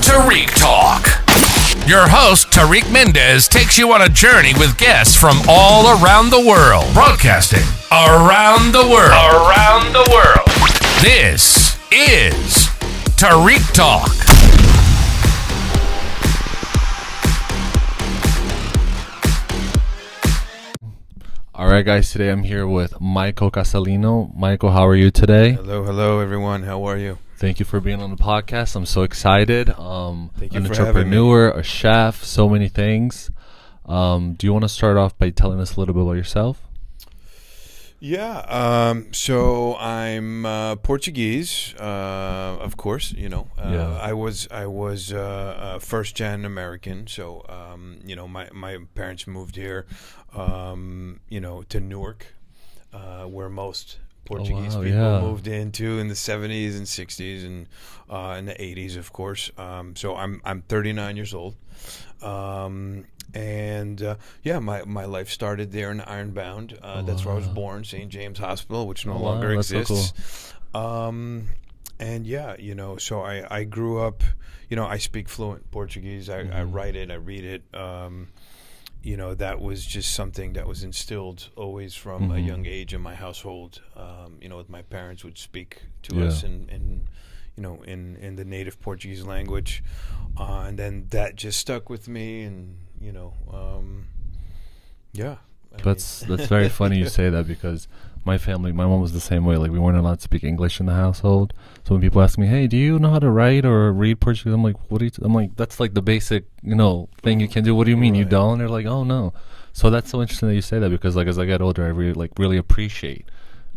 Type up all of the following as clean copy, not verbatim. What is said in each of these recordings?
Tarik Talk. Your host, Tarik Mendes, takes you on a journey with guests from all around the world. Broadcasting around the world. Around the world. This is Tarik Talk. All right, guys, today I'm here with Michael Casalinho. Michael, how are you today? Hello, everyone. How are you? Thank you for being on the podcast. I'm so excited. Thank you an for entrepreneur, a chef, so many things. Do you want to start off by telling us a little bit about yourself? Yeah. So I'm Portuguese, of course. You know, I was first gen American. So my parents moved here, to Newark, where most Portuguese people moved into in the 70s and 60s and in the 80s, of course. So I'm 39 years old. My life started there in Ironbound. That's where I was born, St. James Hospital, which no longer exists. So cool. So I grew up, I speak fluent Portuguese. I write it, I read it. That was just something that was instilled always from a young age in my household. My parents would speak to us in the native Portuguese language. And then that just stuck with me and, That's very funny you say that, because my mom was the same way. Like, we weren't allowed to speak English in the household. So when people ask me, hey, do you know how to write or read Portuguese? I'm like, I'm like, that's like the basic, thing you can do. What do you mean you don't? They're like, oh, no. So that's so interesting that you say that, because like as I get older, I really appreciate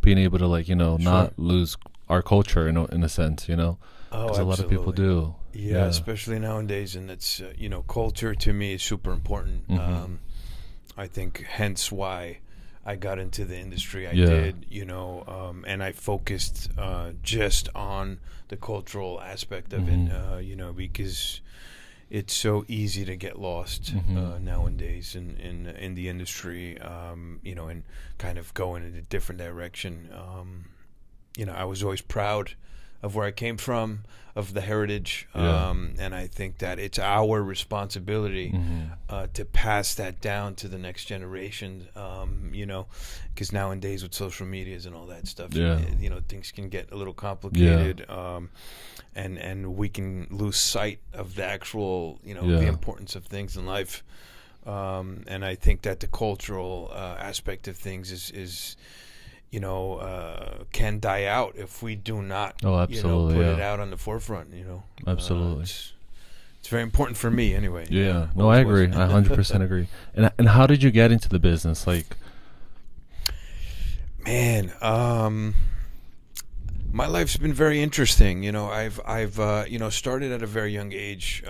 being able to not lose our culture in a sense, because a lot of people do. Yeah, especially nowadays, and it's culture to me is super important. I think hence why I got into the industry I did, and I focused just on the cultural aspect of it, because it's so easy to get lost nowadays in the industry, and kind of go in a different direction. I was always proud of where I came from, of the heritage, and I think that it's our responsibility to pass that down to the next generation, because nowadays with social medias and all that stuff, things can get a little complicated, and we can lose sight of the actual, the importance of things in life, and I think that the cultural aspect of things is can die out if we do not put it out on the forefront. Absolutely. It's very important for me anyway. I agree. I 100% agree. And how did you get into the business? Like, man, my life's been very interesting. I've started at a very young age,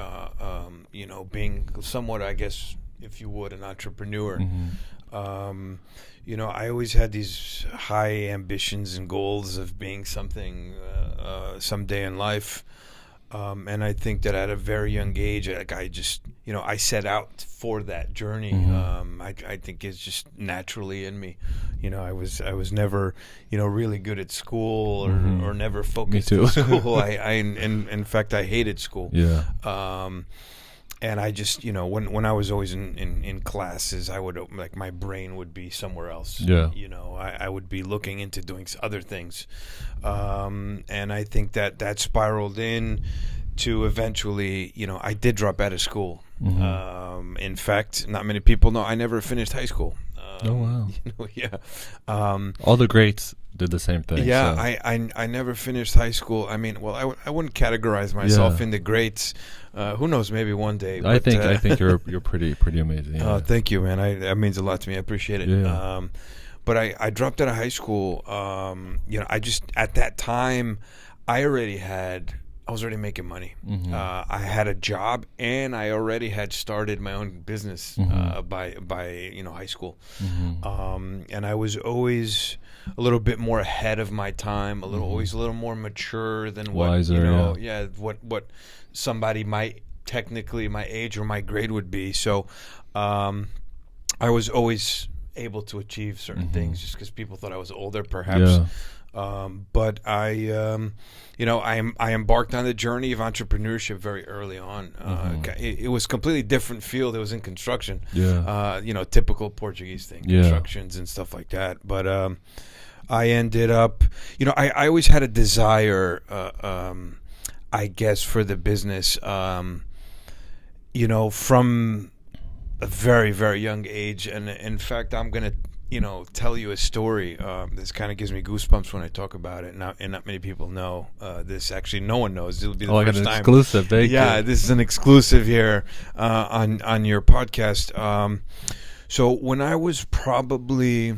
being somewhat, I guess, if you would, an entrepreneur. I always had these high ambitions and goals of being something someday in life. And I think that at a very young age, I just, I set out for that journey. I think it's just naturally in me. I was never, really good at school or never focused in school. In fact, I hated school. And I just, when I was always in classes, I would, my brain would be somewhere else. I would be looking into doing other things. And I think that spiraled in to eventually, I did drop out of school. In fact, not many people know I never finished high school. Oh, wow. All the greats did the same thing. Yeah, so. I never finished high school. I mean, well, I wouldn't categorize myself in the greats. Who knows? Maybe one day. I think you're pretty amazing. Yeah. Thank you, man. That means a lot to me. I appreciate it. Yeah. But I dropped out of high school. I just at that time, I was already making money. I had a job, and I already had started my own business by high school. And I was always a little bit more ahead of my time, always a little more mature than what wiser, what somebody might technically my age or my grade would be. So I was always able to achieve certain things just because people thought I was older, perhaps. But I embarked on the journey of entrepreneurship very early on. It was a completely different field. It was in construction. Typical Portuguese thing, constructions and stuff like that. But I ended up, I always had a desire, I guess, for the business, from a very, very young age. And in fact, I'm going to, tell you a story. This kind of gives me goosebumps when I talk about it. And not many people know this. Actually, no one knows. It'll be the first time. Exclusive. Thank you. This is an exclusive here on your podcast. So when I was probably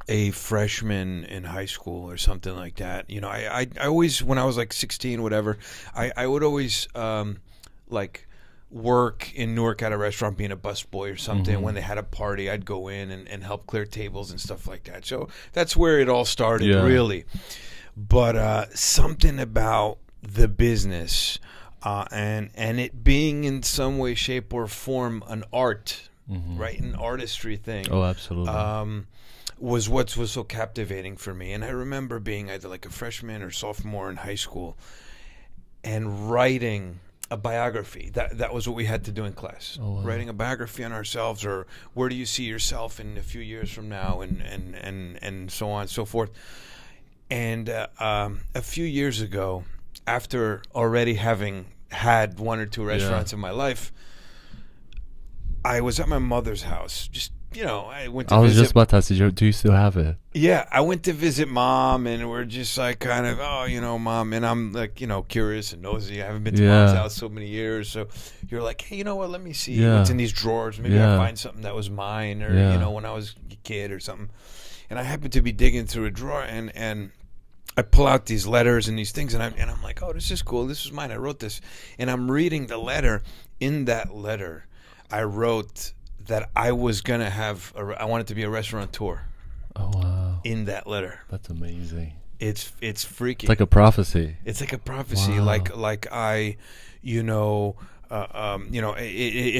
a freshman in high school or something like that, I always, when I was like 16, whatever, I would always work in Newark at a restaurant, being a busboy or something. When they had a party, I'd go in and help clear tables and stuff like that. So that's where it all started, really. But something about the business and it being in some way, shape, or form an art, right, an artistry thing. Oh, absolutely. Was what was so captivating for me. And I remember being either like a freshman or sophomore in high school and writing a biography. That was what we had to do in class. Oh, wow. Writing a biography on ourselves, or where do you see yourself in a few years from now, and so on and so forth. And a few years ago, after already having had one or two restaurants in my life, I was at my mother's house. Just, I went to visit. I was just about to ask you, do you still have it? Yeah, I went to visit Mom, and we're just like kind of, Mom, and I'm like, curious and nosy. I haven't been to Mom's house so many years, so you're like, hey, you know what? Let me see what's in these drawers. Maybe I'll find something that was mine, or when I was a kid or something. And I happened to be digging through a drawer, and I pull out these letters and these things, and I'm like, oh, this is cool. This is mine. I wrote this, and I'm reading the letter. In that letter, I wrote that I was gonna have. I wanted to be a restaurateur. Oh wow! In that letter, that's amazing. It's freaky. It's like a prophecy. It's like a prophecy. Wow. Like I, it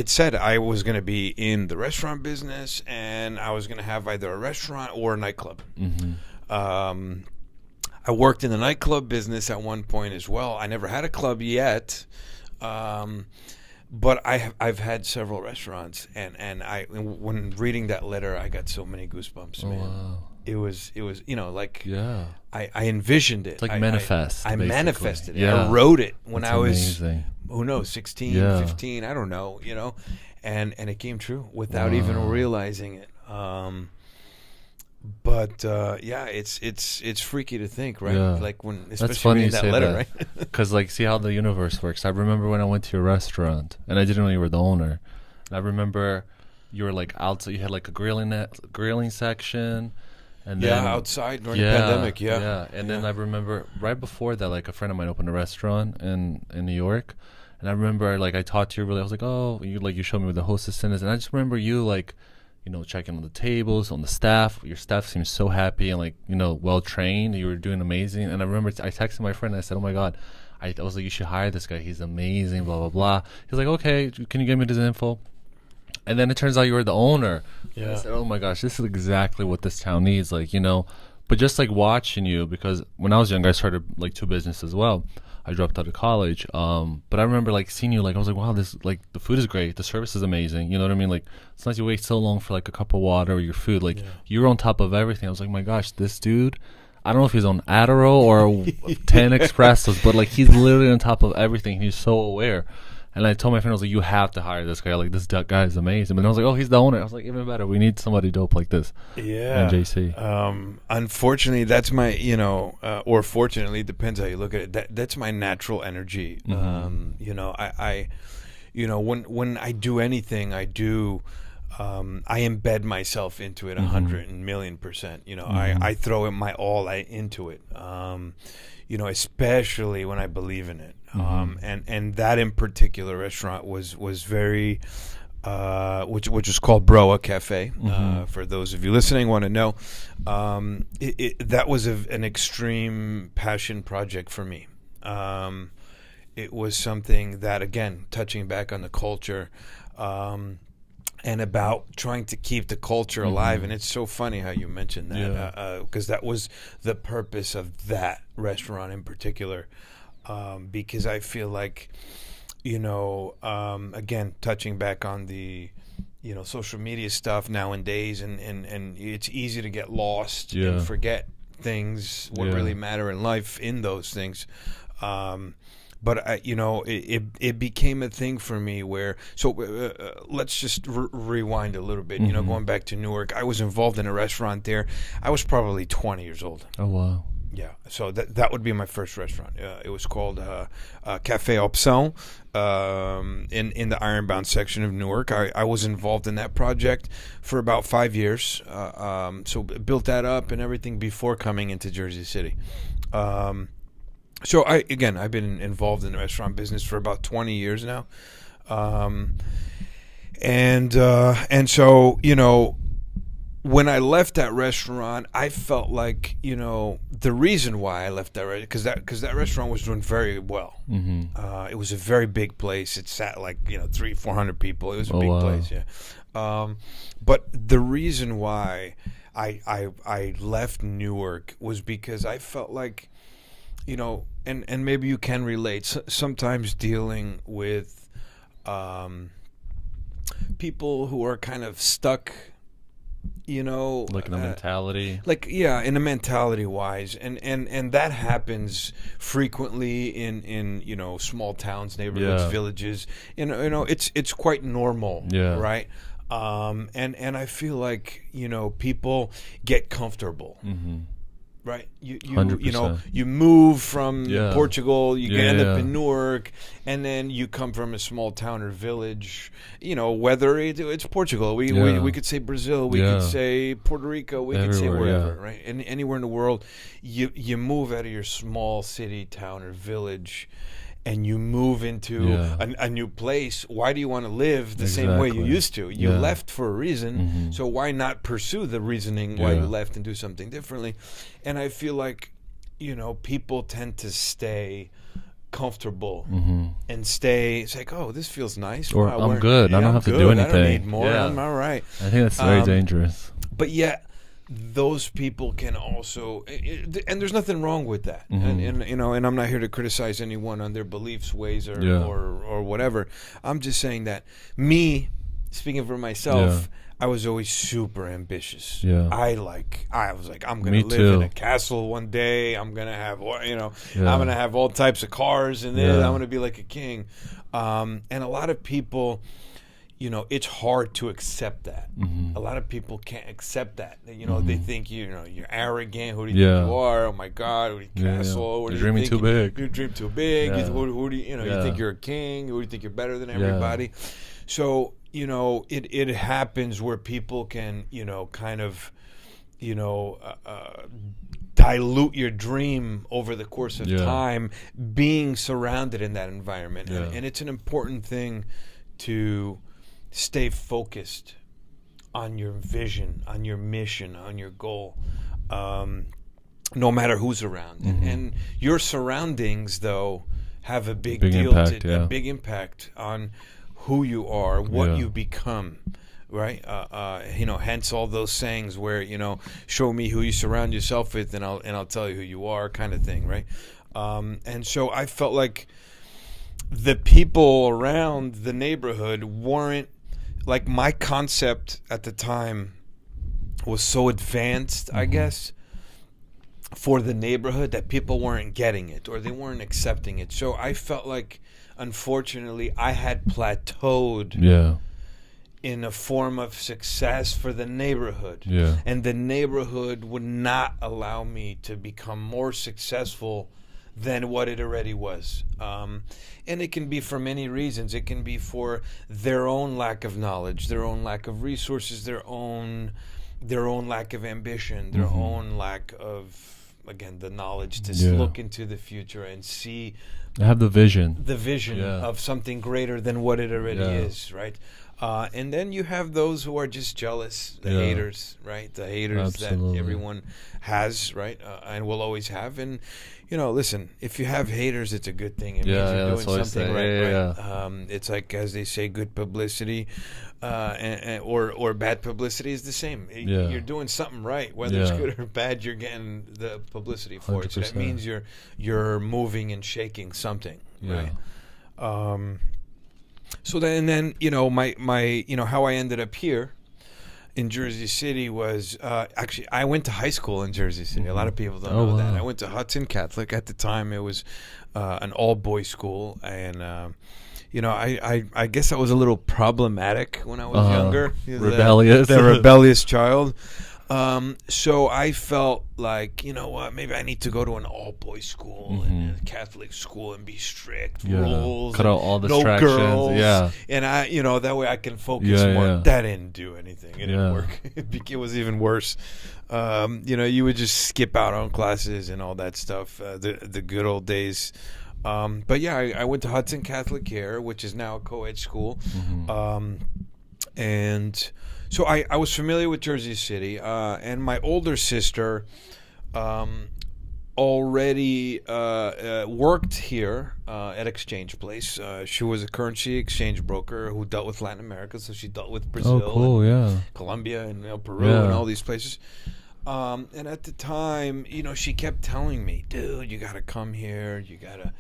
said I was gonna be in the restaurant business, and I was gonna have either a restaurant or a nightclub. I worked in the nightclub business at one point as well. I never had a club yet. But I've had several restaurants, and when reading that letter, I got so many goosebumps, man. Wow. It was I envisioned it. It's like manifest. I manifested it. Yeah. I wrote it when I was amazing. Who knows, 16, 15, I don't know, and it came true without even realizing it. But it's freaky to think, right? Yeah. Like when, especially that's funny reading you that say letter, that. right? Because see how the universe works. I remember when I went to your restaurant, and I didn't know you were the owner. And I remember you were like outside. You had like a grilling section, and then outside during the pandemic. And then I remember right before that, like a friend of mine opened a restaurant in New York, and I remember like I talked to you. I was like, oh, you showed me where the host assistant is, and I just remember you like, checking on the tables, on the staff. Your staff seemed so happy and well trained. You were doing amazing. And I remember I texted my friend and I said, oh my God, I was like, you should hire this guy. He's amazing, blah, blah, blah. He's like, okay, can you give me this info? And then it turns out you were the owner. Yeah. And I said, oh my gosh, this is exactly what this town needs. But just watching you, because when I was young, I started two businesses as well. I dropped out of college, but I remember seeing you. I was like, wow, this the food is great, the service is amazing. You know what I mean? Sometimes you wait so long for a cup of water or your food. You're on top of everything. I was like, my gosh, this dude. I don't know if he's on Adderall or 10 espressos, but he's literally on top of everything. He's so aware. And I told my friend, I was like, you have to hire this guy. This guy is amazing. But I was like, oh, he's the owner. I was like, even better. We need somebody dope like this. Yeah. And JC. Unfortunately, that's my, or fortunately, depends how you look at it. That's my natural energy. I when I do anything, I embed myself into it 100,000,000%. I throw my all into it. Especially when I believe in it. And that in particular restaurant was very, which is called Broa Cafe. For those of you listening want to know, that was an extreme passion project for me. It was something that, again, touching back on the culture, and about trying to keep the culture alive. And it's so funny how you mentioned that, because that was the purpose of that restaurant in particular, because I feel like, again, touching back on the social media stuff nowadays, and it's easy to get lost and forget things, what really matter in life in those things. But it became a thing for me where, let's just rewind a little bit. Going back to Newark, I was involved in a restaurant there. I was probably 20 years old. Oh wow. Yeah, so that would be my first restaurant. It was called Café Opção in the Ironbound section of Newark. I was involved in that project for about 5 years. So built that up and everything before coming into Jersey City. So I've been involved in the restaurant business for about 20 years now. And so, when I left that restaurant, I felt like, the reason why I left that restaurant, because that restaurant was doing very well. It was a very big place. It sat like, 300-400 people. It was a big place, yeah. But the reason why I left Newark was because I felt like, and maybe you can relate, sometimes dealing with people who are kind of stuck, like in a mentality, in a mentality wise, and that happens frequently in small towns, neighborhoods, villages. It's quite normal, right? And I feel like people get comfortable. Right, you move from Portugal, you end up in Newark, and then you come from a small town or village. Whether it's Portugal, we could say Brazil, we could say Puerto Rico, we could say wherever, right? And anywhere in the world, you move out of your small city, town, or village, and you move into a new place. Why do you want to live the same way you used to? You left for a reason, so why not pursue the reasoning why you left and do something differently? And I feel like, people tend to stay comfortable and stay. It's like, oh, this feels nice. Or I'm good. I don't have to do anything. I don't need more. I'm all right. I think that's very dangerous. But yet, those people can also, and there's nothing wrong with that. And I'm not here to criticize anyone on their beliefs, ways, or whatever. I'm just saying that speaking for myself, I was always super ambitious. I was like, I'm gonna live in a castle one day. I'm gonna have, I'm gonna have all types of cars, and then I'm gonna be like a king. And a lot of people, it's hard to accept that. A lot of people can't accept that. They think you're arrogant. Who do you think you are? Oh my God, castle. You're dreaming too big. You dream too big. Who do you think you're a king? Who do you think you're better than everybody? So it happens where people can kind of dilute your dream over the course of time, being surrounded in that environment, and it's an important thing to stay focused on your vision, on your mission, on your goal, no matter who's around. And your surrounds, though, have a big deal, a big impact on who you are, what you become, right? Hence all those sayings where, show me who you surround yourself with, and I'll tell you who you are, kind of thing, right? And so I felt like the people around the neighborhood weren't, like, my concept at the time was so advanced, I guess, for the neighborhood, that people weren't getting it, or they weren't accepting it. So I felt like, unfortunately, I had plateaued in a form of success for the neighborhood. And the neighborhood would not allow me to become more successful than what it already was. And it can be for many reasons. It can be for their own lack of knowledge, their own lack of resources, their own lack of ambition, their own lack of, again, the knowledge to look into the future and see have the vision. Of something greater than what it already is, right? And then you have those who are just jealous, the haters, right? The haters that everyone has, right? And will always have. And, listen, if you have haters, it's a good thing. It means you're doing something right. It's like, as they say, good publicity or bad publicity is the same. You're doing something right. Whether it's good or bad, you're getting the publicity for 100%. It. So that means you're moving and shaking something, right? So then, my how I ended up here in Jersey City was actually I went to high school in Jersey City. A lot of people don't know that. I went to Hudson Catholic. At the time, it was an all-boys school, and I guess I was a little problematic when I was younger. Rebellious, the rebellious child. So I felt like, maybe I need to go to an all-boys school and a Catholic school and be strict, rules, cut out all the no distractions, girls, and I, that way I can focus more. That didn't do anything. It didn't work. It was even worse. You would just skip out on classes and all that stuff. The good old days. But yeah, I went to Hudson Catholic here, which is now a co-ed school, and so I was familiar with Jersey City, and my older sister already worked here at Exchange Place. She was a currency exchange broker who dealt with Latin America, so she dealt with Brazil, and Colombia, and Peru, and all these places. And at the time, she kept telling me, dude, you got to come here. You got to,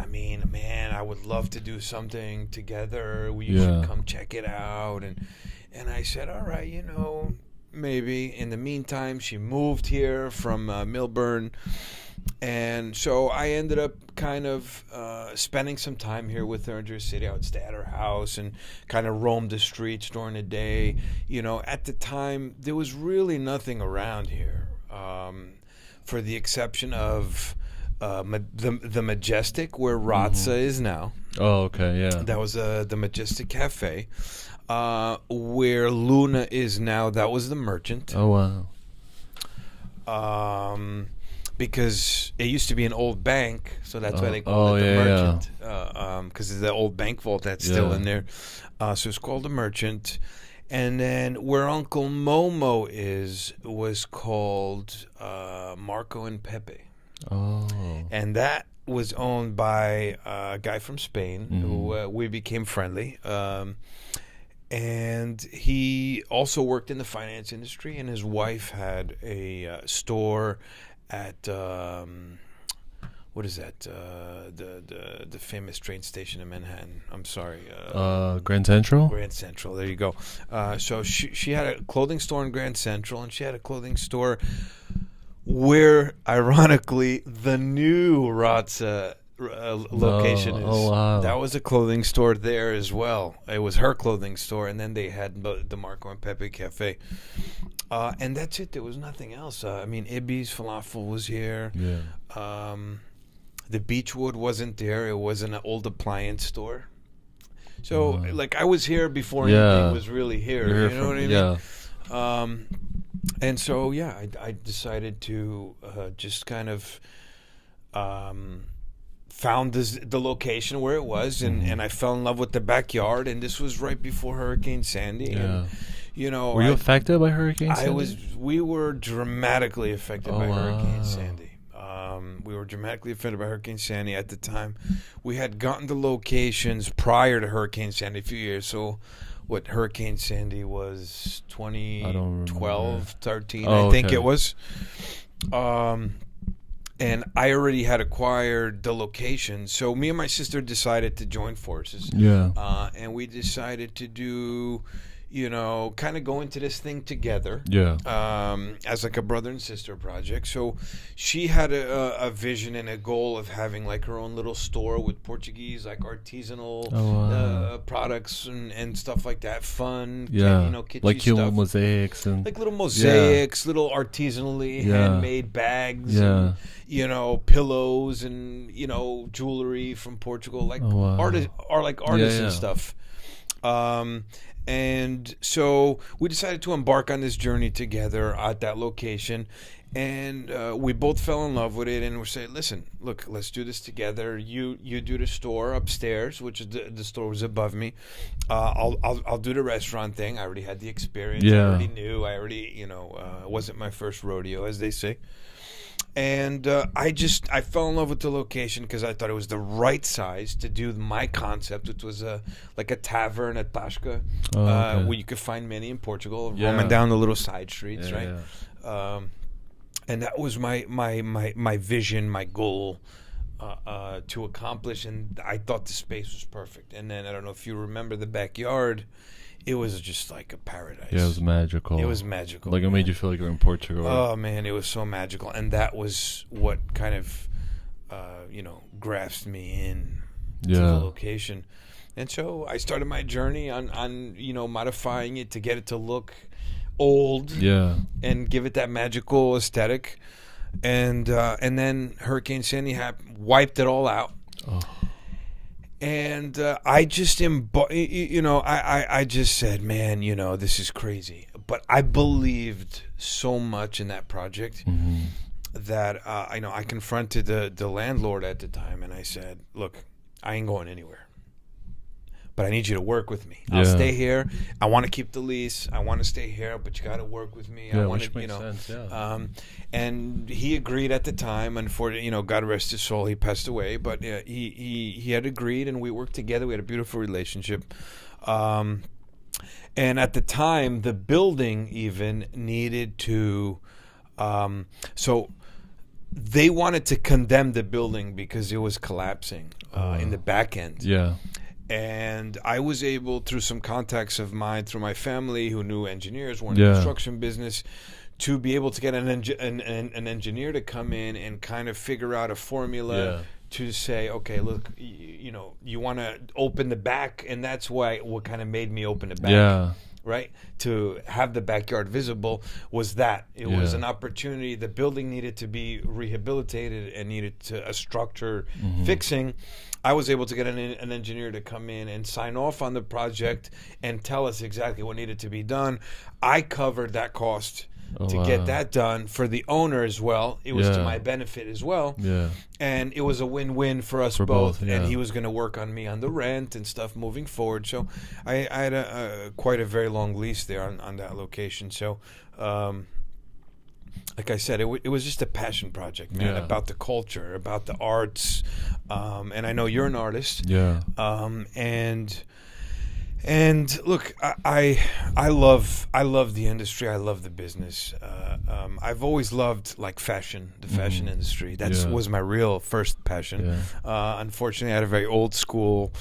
man, I would love to do something together. You should come check it out. And I said, all right, maybe. In the meantime, she moved here from Millburn. And so I ended up kind of spending some time here with her in Jersey City. I would stay at her house and kind of roam the streets during the day. At the time, there was really nothing around here, for the exception of the Majestic, where Ratza is now. Oh, okay, yeah. That was the Majestic Cafe. Where Luna is now, that was the Merchant. Oh, wow. Because it used to be an old bank, so that's why they call it the Merchant. Because it's the old bank vault that's still in there. So it's called the Merchant. And then where Uncle Momo was called Marco and Pepe. Oh. And that was owned by a guy from Spain who we became friendly. And he also worked in the finance industry, and his wife had a store at what is that? The famous train station in Manhattan. I'm sorry. Grand Central. Grand Central. There you go. So she had a clothing store in Grand Central, and she had a clothing store where, ironically, the new Ratza location is. Oh, wow. That was a clothing store there as well. It was her clothing store, and then they had the Marco and Pepe Cafe. And that's it. There was nothing else. Ibby's Falafel was here. Yeah. The Beechwood wasn't there. It was an old appliance store. So, I was here before anything was really here. You know what I mean? Yeah. And so, I decided to just kind of found the location where it was, and I fell in love with the backyard. And this was right before Hurricane Sandy. Yeah. And, were you affected by Hurricane Sandy? We were dramatically affected by Hurricane Sandy. We were dramatically affected by Hurricane Sandy at the time. We had gotten the locations prior to Hurricane Sandy a few years. So what Hurricane Sandy was 2012, 13, I think it was. And I already had acquired the location. So me and my sister decided to join forces. Yeah. And we decided to do, kind of go into this thing together. Yeah. As like a brother and sister project. So she had a vision and a goal of having like her own little store with Portuguese, like artisanal products and stuff like that. Fun. Yeah. Kitschy like little stuff. mosaics and like little mosaics, little artisanally handmade bags. And, pillows and jewelry from Portugal, like artisan stuff. And so we decided to embark on this journey together at that location. And we both fell in love with it, and we said, "Listen, look, let's do this together. You do the store upstairs, which is the store was above me. I'll do the restaurant thing. I already had the experience. I already knew. I already, it wasn't my first rodeo, as they say. And I fell in love with the location because I thought it was the right size to do my concept, which was like a tavern, a tasca, where you could find many in Portugal, roaming down the little side streets, right? Yeah. And that was my vision, my goal to accomplish, and I thought the space was perfect. And then I don't know if you remember the backyard. It was just like a paradise. Yeah, it was magical. It was magical. Like, it made you feel like you were in Portugal. Oh, man, it was so magical. And that was what kind of, grasped me in to the location. And so I started my journey on modifying it to get it to look old. Yeah. And give it that magical aesthetic. And then Hurricane Sandy wiped it all out. Oh. And I just, I just said, man, this is crazy. But I believed so much in that project that, I confronted the landlord at the time, and I said, look, I ain't going anywhere. But I need you to work with me. I'll stay here. I want to keep the lease. I want to stay here, but you got to work with me. Yeah, I want which makes sense. Yeah. And he agreed at the time. Unfortunately, God rest his soul, he passed away. But he had agreed, and we worked together. We had a beautiful relationship. And at the time, the building even needed to. So they wanted to condemn the building because it was collapsing in the back end. Yeah. And I was able, through some contacts of mine, through my family who knew engineers, were in the construction business, to be able to get an engineer to come in and kind of figure out a formula to say, okay, look, you want to open the back, and that's what kind of made me open the back. Yeah. Right? To have the backyard visible was that. It was an opportunity. The building needed to be rehabilitated and needed a structure fixing. I was able to get an engineer to come in and sign off on the project and tell us exactly what needed to be done. I covered that cost to get that done for the owner as well. It was to my benefit as well. Yeah. And it was a win-win for us both. And he was going to work on me on the rent and stuff moving forward. So I had quite a very long lease there on that location. So like I said, it was just a passion project, man, about the culture, about the arts. And I know you're an artist. Yeah. And look, I love the industry. I love the business. I've always loved like fashion, the fashion industry. That was my real first passion. Unfortunately, I had a very old school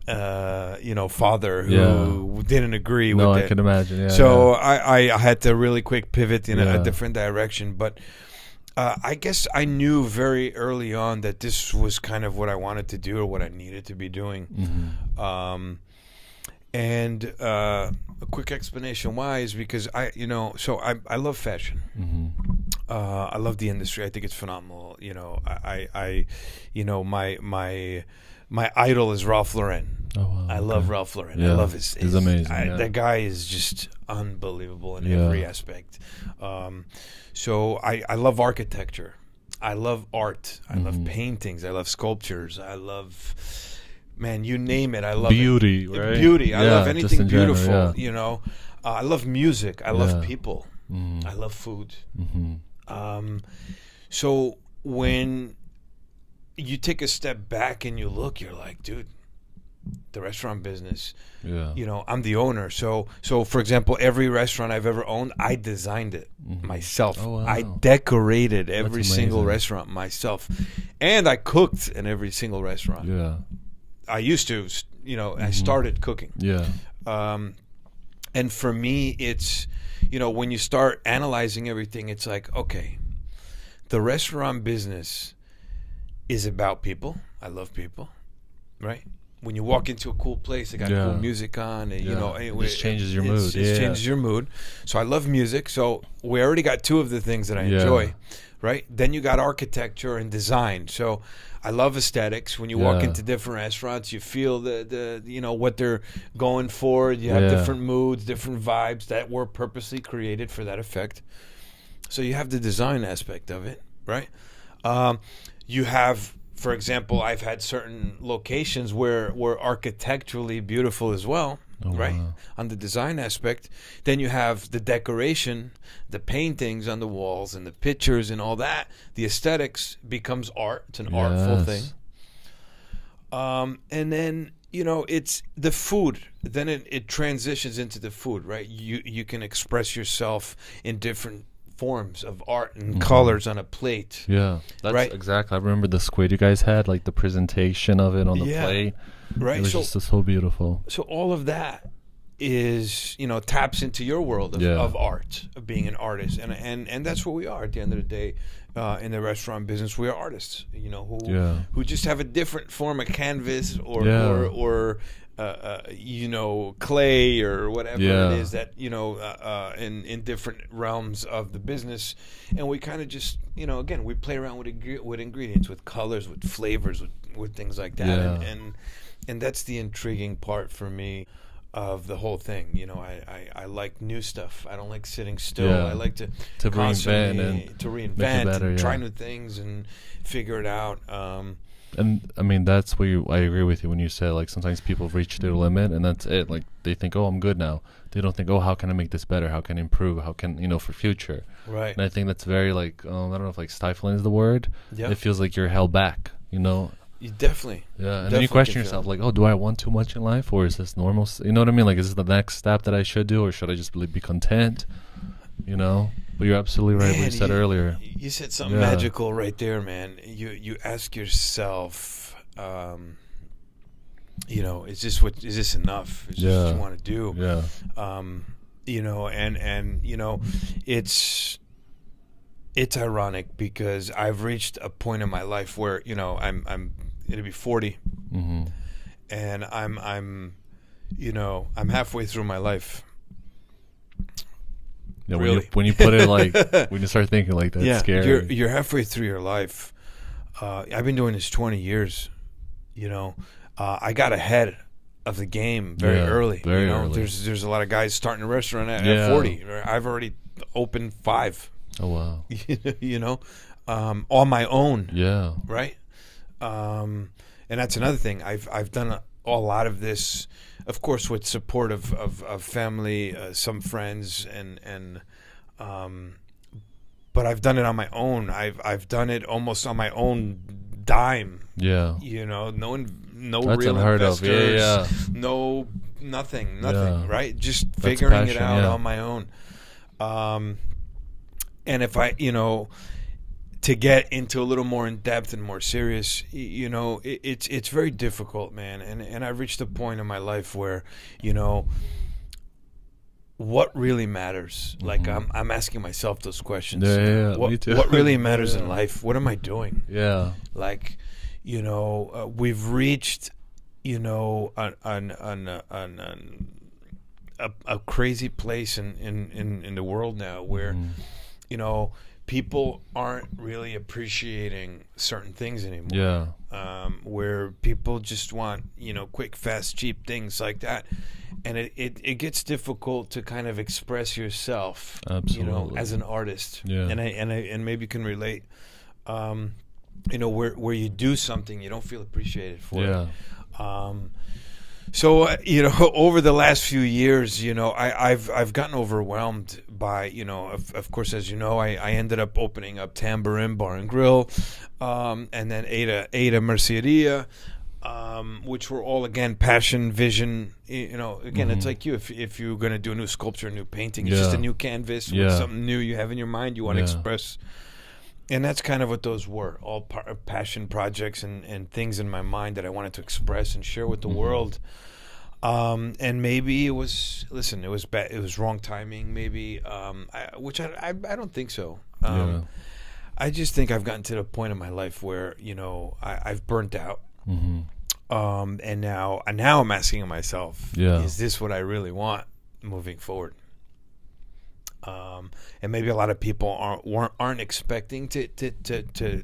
father who didn't agree with it. No, I can imagine. Yeah, so I had to really quick pivot in a different direction. But I guess I knew very early on that this was kind of what I wanted to do or what I needed to be doing. And a quick explanation why is because I love fashion. I love the industry. I think it's phenomenal. My idol is Ralph Lauren. Oh, wow, I love Ralph Lauren. I love his he's amazing. That guy is just unbelievable in every aspect. So I love architecture. I love art. I love paintings. I love sculptures. I love, man, you name it. I love beauty, it. Right? Beauty. I love anything beautiful. General, I love music. I love people. I love food. So when you take a step back and you look, you're like, dude, the restaurant business. Yeah. I'm the owner. So for example, every restaurant I've ever owned, I designed it myself. Oh, wow. I decorated every single restaurant myself, and I cooked in every single restaurant. Yeah. I used to, I started cooking. Yeah. And for me, it's, when you start analyzing everything, it's like, okay, the restaurant business is about people. I love people, right? When you walk into a cool place, they got cool music on, and it just changes your mood. It changes your mood. So I love music. So we already got two of the things that I enjoy, right? Then you got architecture and design. So I love aesthetics. When you walk into different restaurants, you feel the what they're going for. You have different moods, different vibes that were purposely created for that effect. So you have the design aspect of it, right? You have, for example, I've had certain locations where architecturally beautiful as well, right? Wow. On the design aspect. Then you have the decoration, the paintings on the walls and the pictures and all that. The aesthetics becomes art. It's an artful thing. And then, it's the food. Then it transitions into the food, right? You can express yourself in different forms of art and colors on a plate. Yeah, that's right? exactly. I remember the squid you guys had, like the presentation of it on the plate. Right. It was just so beautiful. So all of that is, taps into your world of art, of being an artist. And that's what we are at the end of the day. In the restaurant business, we are artists, who just have a different form of canvas or clay or whatever it is that, in different realms of the business. And we kind of just, again, we play around with ingredients, with colors, with flavors, with things like that. Yeah. And that's the intriguing part for me of the whole thing. I like new stuff. I don't like sitting still. I like to reinvent better, and try new things and figure it out. And I mean, that's where I agree with you when you say, like, sometimes people reach their limit and that's it. Like, they think, oh, I'm good now. They don't think, oh, how can I make this better? How can I improve? How can, for future? Right. And I think that's very, like, I don't know if, like, stifling is the word. Yeah. It feels like you're held back, You definitely. Yeah, and then you question yourself, like, oh, do I want too much in life, or is this normal? You know what I mean? Like, is this the next step that I should do, or should I just be content? But you're absolutely right. What you said earlier. You said something magical right there, man. You ask yourself, is this enough? Is this what you want to do? Yeah. It's ironic because I've reached a point in my life where I'm it'll be 40, and I'm halfway through my life. Yeah, really? when you put it like when you start thinking like that, it's scary. You're halfway through your life. I've been doing this 20 years. I got ahead of the game very early. Very early. There's a lot of guys starting a restaurant at 40. I've already opened 5. Oh wow. On my own. Yeah. Right. And that's another thing. I've done a lot of this, of course, with support of family, some friends, and but I've done it on my own. I've done it almost on my own dime. Yeah. No That's real unheard investors. Of. Yeah. No, nothing. Yeah. Right. Just That's figuring passion, it out on my own. And if I, to get into a little more in depth and more serious, it's very difficult, man. And I've reached a point in my life where, what really matters? Like I'm asking myself those questions. Yeah, what, me too. What really matters in life? What am I doing? Yeah. Like, we've reached, a crazy place in the world now where, people aren't really appreciating certain things anymore. Yeah. Where people just want, quick, fast, cheap things like that. And it gets difficult to kind of express yourself, Absolutely. as an artist. Yeah. And maybe you can relate, where you do something, you don't feel appreciated for it. So, over the last few years, I've gotten overwhelmed by, of course, as you know, I ended up opening up Tambourine Bar and Grill, and then Ada Merceria, which were all, again, passion, vision. Again, it's like you, if you're going to do a new sculpture, a new painting, it's just a new canvas with something new you have in your mind you want to express. And that's kind of what those were, all passion projects and things in my mind that I wanted to express and share with the world. And maybe it was bad, it was wrong timing, maybe, which I don't think so. I just think I've gotten to the point in my life where, I've burnt out. And now I'm asking myself, is this what I really want moving forward? And maybe a lot of people aren't expecting to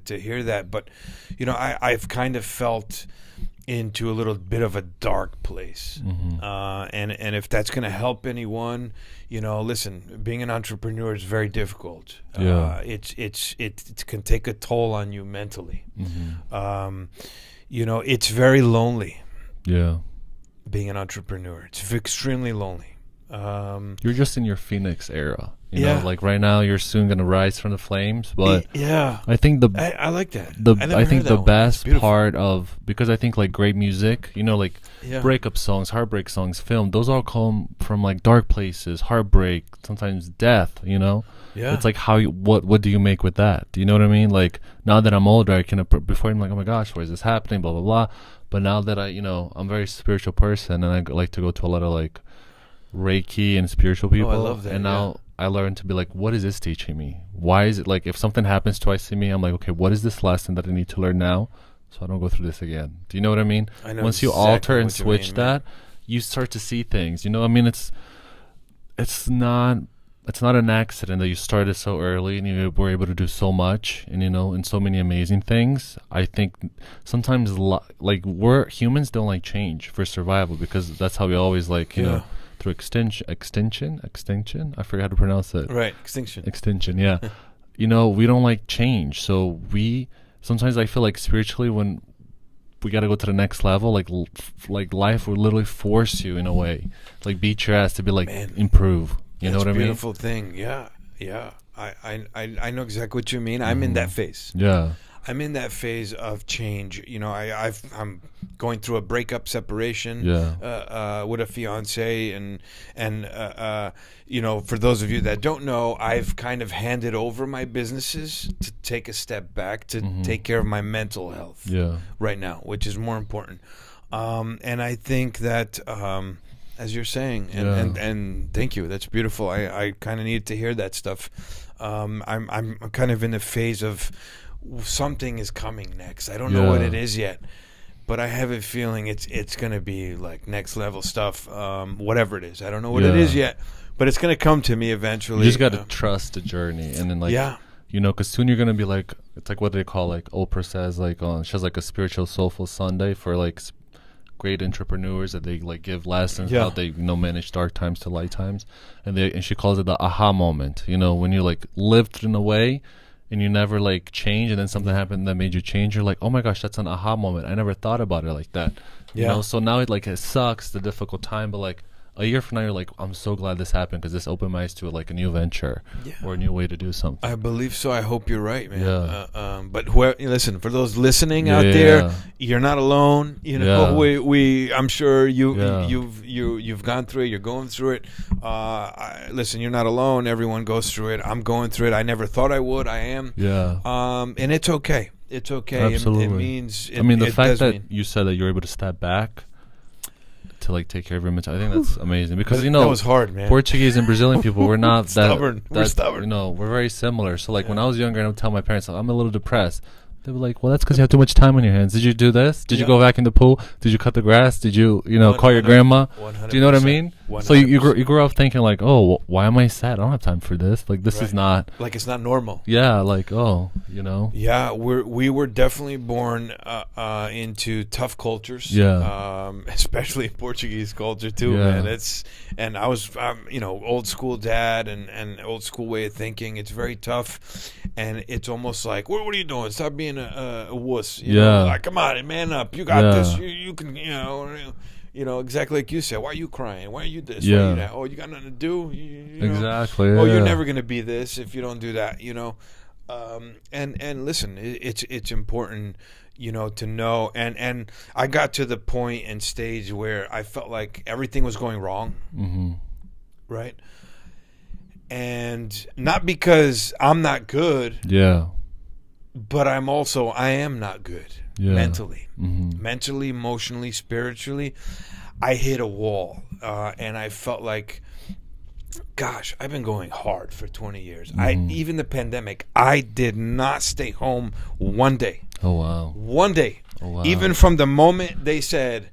hear that, but I've kind of felt into a little bit of a dark place. And if that's going to help anyone, listen, being an entrepreneur is very difficult. It can take a toll on you mentally. It's very lonely. Yeah. Being an entrepreneur, it's extremely lonely. You're just in your Phoenix era. You know, like right now you're soon going to rise from the flames, but I think I like that. I think the best part of, because I think like great music, like breakup songs, heartbreak songs, film, those all come from like dark places, heartbreak, sometimes death, It's like what do you make with that? Do you know what I mean? Like now that I'm older, I can, before I'm like, oh my gosh, why is this happening? Blah, blah, blah. But now that I'm a very spiritual person, and I like to go to a lot of like Reiki and spiritual people. I love that. And now I learned to be like, what is this teaching me? Why is it like, if something happens twice to me, I'm like, okay, what is this lesson that I need to learn now so I don't go through this again? Do you know what I mean? I know. Once you alter and switch that, you start to see things. I mean, it's not an accident that you started so early and you were able to do so much and and so many amazing things. I think sometimes like humans don't like change for survival, because that's how we always like through extinction. I forgot how to pronounce it. Right, extinction. Yeah. We don't like change, so sometimes I feel like spiritually when we got to go to the next level, like life will literally force you in a way, like beat your ass to be like improve. You know what I mean? Beautiful thing. Yeah. I know exactly what you mean. I'm in that phase. Yeah. I'm in that phase of change. I'm going through a breakup, separation with a fiance, and for those of you that don't know, I've kind of handed over my businesses to take a step back to take care of my mental health right now, which is more important. And I think that as you're saying, and thank you, that's beautiful. I kind of needed to hear that stuff. I'm kind of in a phase of something is coming next. I don't know what it is yet, but I have a feeling it's going to be like next level stuff, whatever it is. I don't know what it is yet, but it's going to come to me eventually. You just got to trust the journey, and then because soon you're going to be like, it's like what they call, like Oprah says, like she has like a spiritual soulful Sunday for like great entrepreneurs that they like give lessons how they manage dark times to light times, and she calls it the aha moment. When you like lived in a way and you never like change, and then something happened that made you change, you're like, oh my gosh, that's an aha moment. I never thought about it like that. So now it sucks, the difficult time, but like a year from now you're like, I'm so glad this happened, because this opened my eyes to like a new venture or a new way to do something. I believe so. I hope you're right, man. But listen, for those listening out there, you're not alone. I'm sure you've gone through it. You're going through it. Listen, you're not alone. Everyone goes through it. I'm going through it. I never thought I would. I am. And it's okay. It's okay. Absolutely. It means. The fact that you said that you're able to step back to like take care of your mental, I think that's amazing, because that was hard, man. Portuguese and Brazilian people, we're not stubborn. We're stubborn. We're very similar. So like when I was younger and I would tell my parents, I'm a little depressed, they were like, well, that's because you have too much time on your hands. Did you do this? Did you go back in the pool? Did you cut the grass? Did you call your grandma? 100%. Do you know what I mean? 100%. So you grew up thinking like, oh, why am I sad? I don't have time for this. Like this is not like, it's not normal. Yeah, like Yeah, we were definitely born into tough cultures. Especially Portuguese culture too, man. And I was old school dad and old school way of thinking. It's very tough, and it's almost like, what are you doing? Stop being a wuss. Like, come on, man up. You got this. You can exactly like you said. Why are you crying? Why are you this? Why are you that? Oh, you got nothing to do. Exactly. Oh, you're never gonna be this if you don't do that. And listen, it's important, to know. And I got to the point and stage where I felt like everything was going wrong. Right. And not because I'm not good. But I am not good mentally. Mentally, emotionally, spiritually. I hit a wall, and I felt like, gosh, I've been going hard for 20 years. Even the pandemic, I did not stay home one day. Oh, wow. One day. Oh, wow. Even from the moment they said,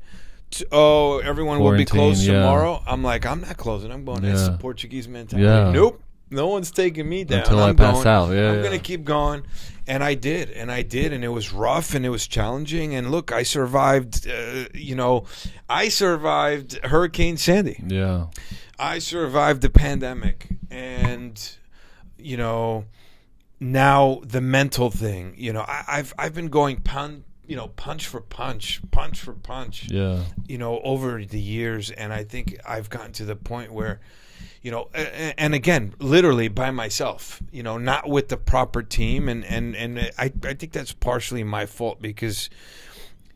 everyone will be closed tomorrow, I'm like, I'm not closing. I'm going. It's a Portuguese mentality. Nope. No one's taking me down. Until I pass out. Yeah, I'm going to keep going. And I did. And it was rough and it was challenging. And look, I survived, I survived Hurricane Sandy. Yeah. I survived the pandemic. And, now the mental thing, I've been going punch for punch. Yeah. Over the years, and I think I've gotten to the point where, and again, literally by myself, not with the proper team, and I think that's partially my fault because,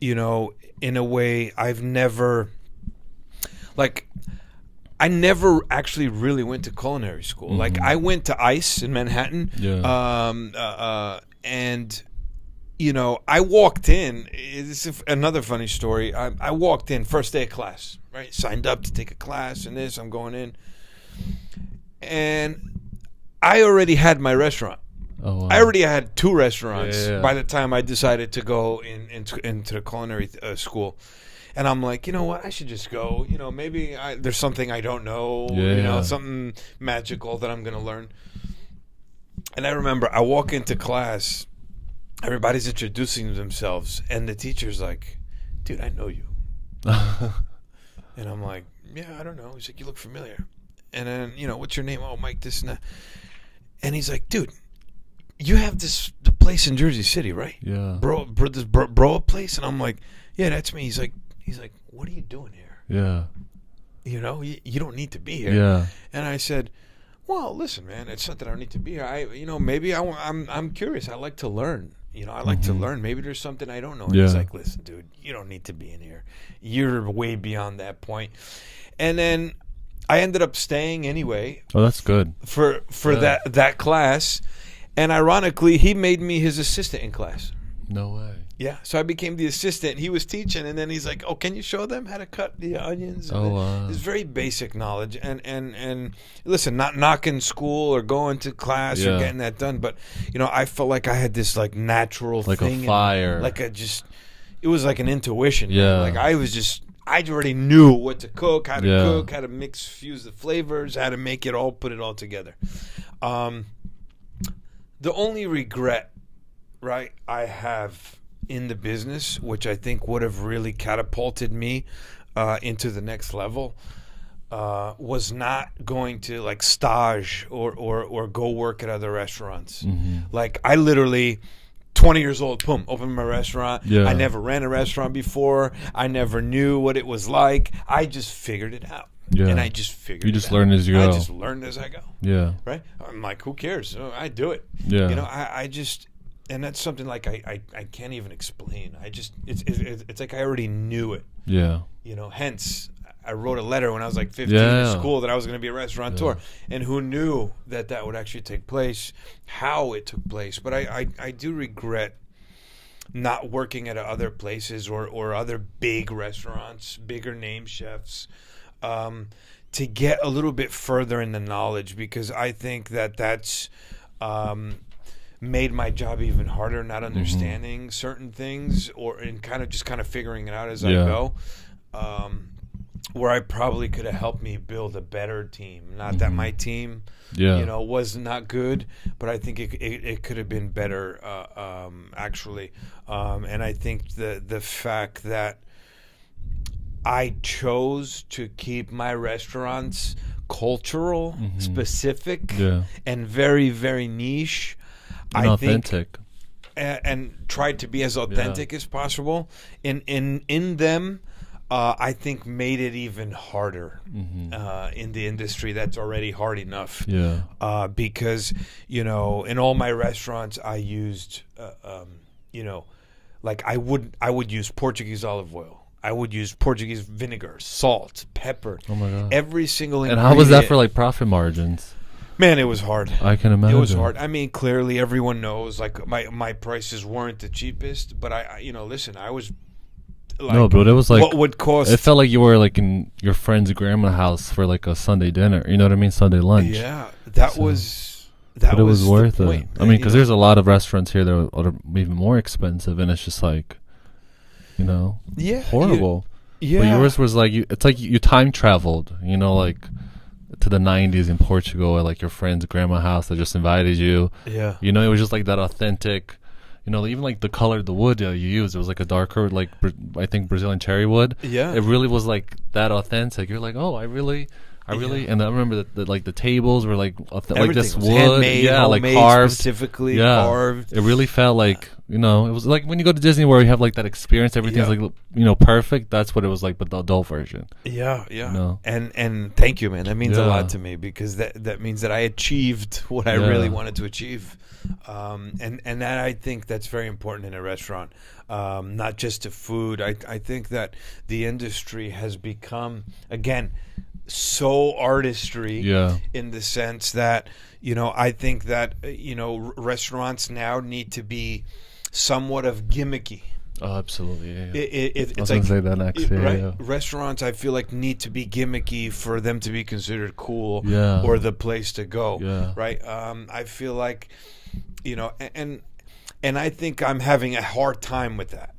in a way, I never actually really went to culinary school. Mm-hmm. Like I went to ICE in Manhattan, and I walked in. This is another funny story. I walked in first day of class, right? Signed up to take a class and this. I'm going in, and I already had my restaurant. Oh, wow. I already had 2 restaurants by the time I decided to go into the culinary school. And I'm like, you know what? I should just go. Maybe there's something I don't know. Something magical that I'm going to learn. And I remember I walk into class. Everybody's introducing themselves. And the teacher's like, dude, I know you. And I'm like, yeah, I don't know. He's like, you look familiar. And then, what's your name? Oh, Mike, this and that. And he's like, dude, you have the place in Jersey City, right? Yeah. This Broa place? And I'm like, yeah, that's me. He's like, what are you doing here? Yeah. You don't need to be here. Yeah. And I said, well, listen, man, it's not that I don't need to be here. Maybe I'm curious. I like to learn. I like to learn. Maybe there's something I don't know. And he's like, listen, dude, you don't need to be in here. You're way beyond that point. And then I ended up staying anyway. Oh, that's good. For that class. And ironically, he made me his assistant in class. No way. Yeah, so I became the assistant. He was teaching, and then he's like, "Oh, can you show them how to cut the onions?" Oh, wow. It's very basic knowledge. And listen, not knocking school or going to class or getting that done, but I felt like I had this like natural like thing, a fire, it was like an intuition. Yeah, man. Like I already knew what to cook, how to cook, how to fuse the flavors, how to make it all, put it all together. The only regret, right, I have in the business, which I think would have really catapulted me into the next level, was not going to like stage or go work at other restaurants. Mm-hmm. Like I literally 20 years old, boom, opened my restaurant. I never ran a restaurant before. I never knew what it was like. I just figured it out. Yeah. And I just figured it out. You just learn as you go. I just learned as I go. Yeah. Right? I'm like, who cares? I do it. Yeah. I just... And that's something like I can't even explain. It's like I already knew it. Yeah. Hence I wrote a letter when I was like 15 in school that I was going to be a restaurateur. And who knew that would actually take place, how it took place. But I do regret not working at other places or other big restaurants, bigger name chefs, to get a little bit further in the knowledge, because I think that's made my job even harder, not understanding certain things and kind of figuring it out as I go, where I probably could have helped me build a better team. Not that my team was not good, but I think it could have been better, actually. And I think the fact that I chose to keep my restaurants cultural, specific, and very, very niche, and authentic, and tried to be as authentic as possible. In them, I think made it even harder in the industry that's already hard enough. Because in all my restaurants, I used like I would use Portuguese olive oil. I would use Portuguese vinegar, salt, pepper. Oh my God! Every single ingredient. And how was that for like profit margins? Man, it was hard. I can imagine. It was hard. I mean, clearly everyone knows like my prices weren't the cheapest, but I listen, I was like, no, but it was like what would cost. It felt like you were like in your friend's grandma's house for like a Sunday dinner. You know what I mean? Sunday lunch. Yeah, that was it was worth it. I mean, because there's a lot of restaurants here that are even more expensive, and it's just like, horrible. But yours was like it's like you time traveled. Like to the 90s in Portugal at like your friend's grandma house that just invited you. Yeah. You know, it was just like that authentic, you know, even like the color of the wood you used, it was like a darker, like I think Brazilian cherry wood. Yeah. It really was like that authentic. You're like, oh, I really, and I remember that like the tables were like like this wood, handmade, like homemade, carved, specifically carved. It really felt like, you know, it was like when you go to Disney where you have like that experience, everything's like, you know, perfect. That's what it was like, but the adult version. Yeah. You know? And thank you, man. That means a lot to me, because that means that I achieved what I really wanted to achieve. And that, I think that's very important in a restaurant, not just to food. I think that the industry has become, again, so artistry, in the sense that, you know, I think that, you know, restaurants now need to be somewhat of gimmicky. Oh, absolutely. It's I was like, gonna say that next, right? Restaurants, I feel like, need to be gimmicky for them to be considered cool, or the place to go, right? I feel like, you know, and I think I'm having a hard time with that.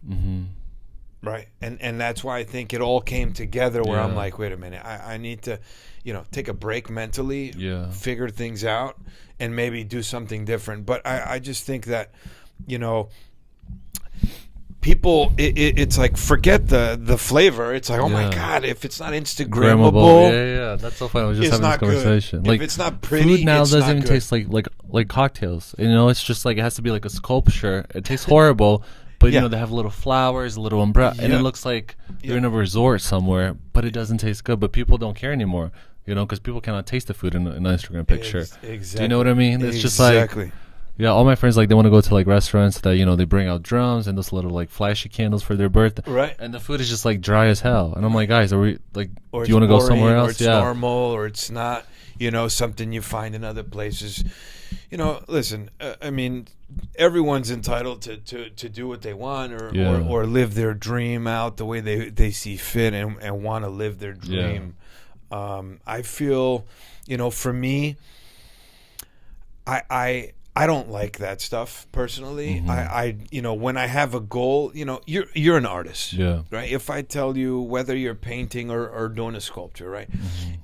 Right. And that's why I think it all came together where I'm like, wait a minute, I need to, you know, take a break mentally, figure things out, and maybe do something different. But I just think that, you know, people, it's like, forget the flavor. It's like, oh my God, if it's not Instagrammable, that's so funny. I was just having this conversation. Good. Like, if it's not pretty, food now it's doesn't not even good. taste like cocktails. You know, it's just like, it has to be like a sculpture. It tastes horrible. But, you know, they have little flowers, a little umbrella, and it looks like you're in a resort somewhere, but it doesn't taste good. But people don't care anymore, you know, because people cannot taste the food in an Instagram picture. Exactly. Do you know what I mean? It's just like, all my friends, like, they want to go to, like, restaurants that, you know, they bring out drums and those little, like, flashy candles for their birthday. Right. And the food is just, like, dry as hell. And I'm like, guys, are we, like, do you want to go somewhere else? Or it's normal, or it's not, you know, something you find in other places. You know, listen, I mean, everyone's entitled to do what they want, or live their dream out the way they see fit, and want to live their dream. I feel, you know, for me, I don't like that stuff personally. I you know, when I have a goal, you know, you're an artist, right? If I tell you, whether you're painting or doing a sculpture, right?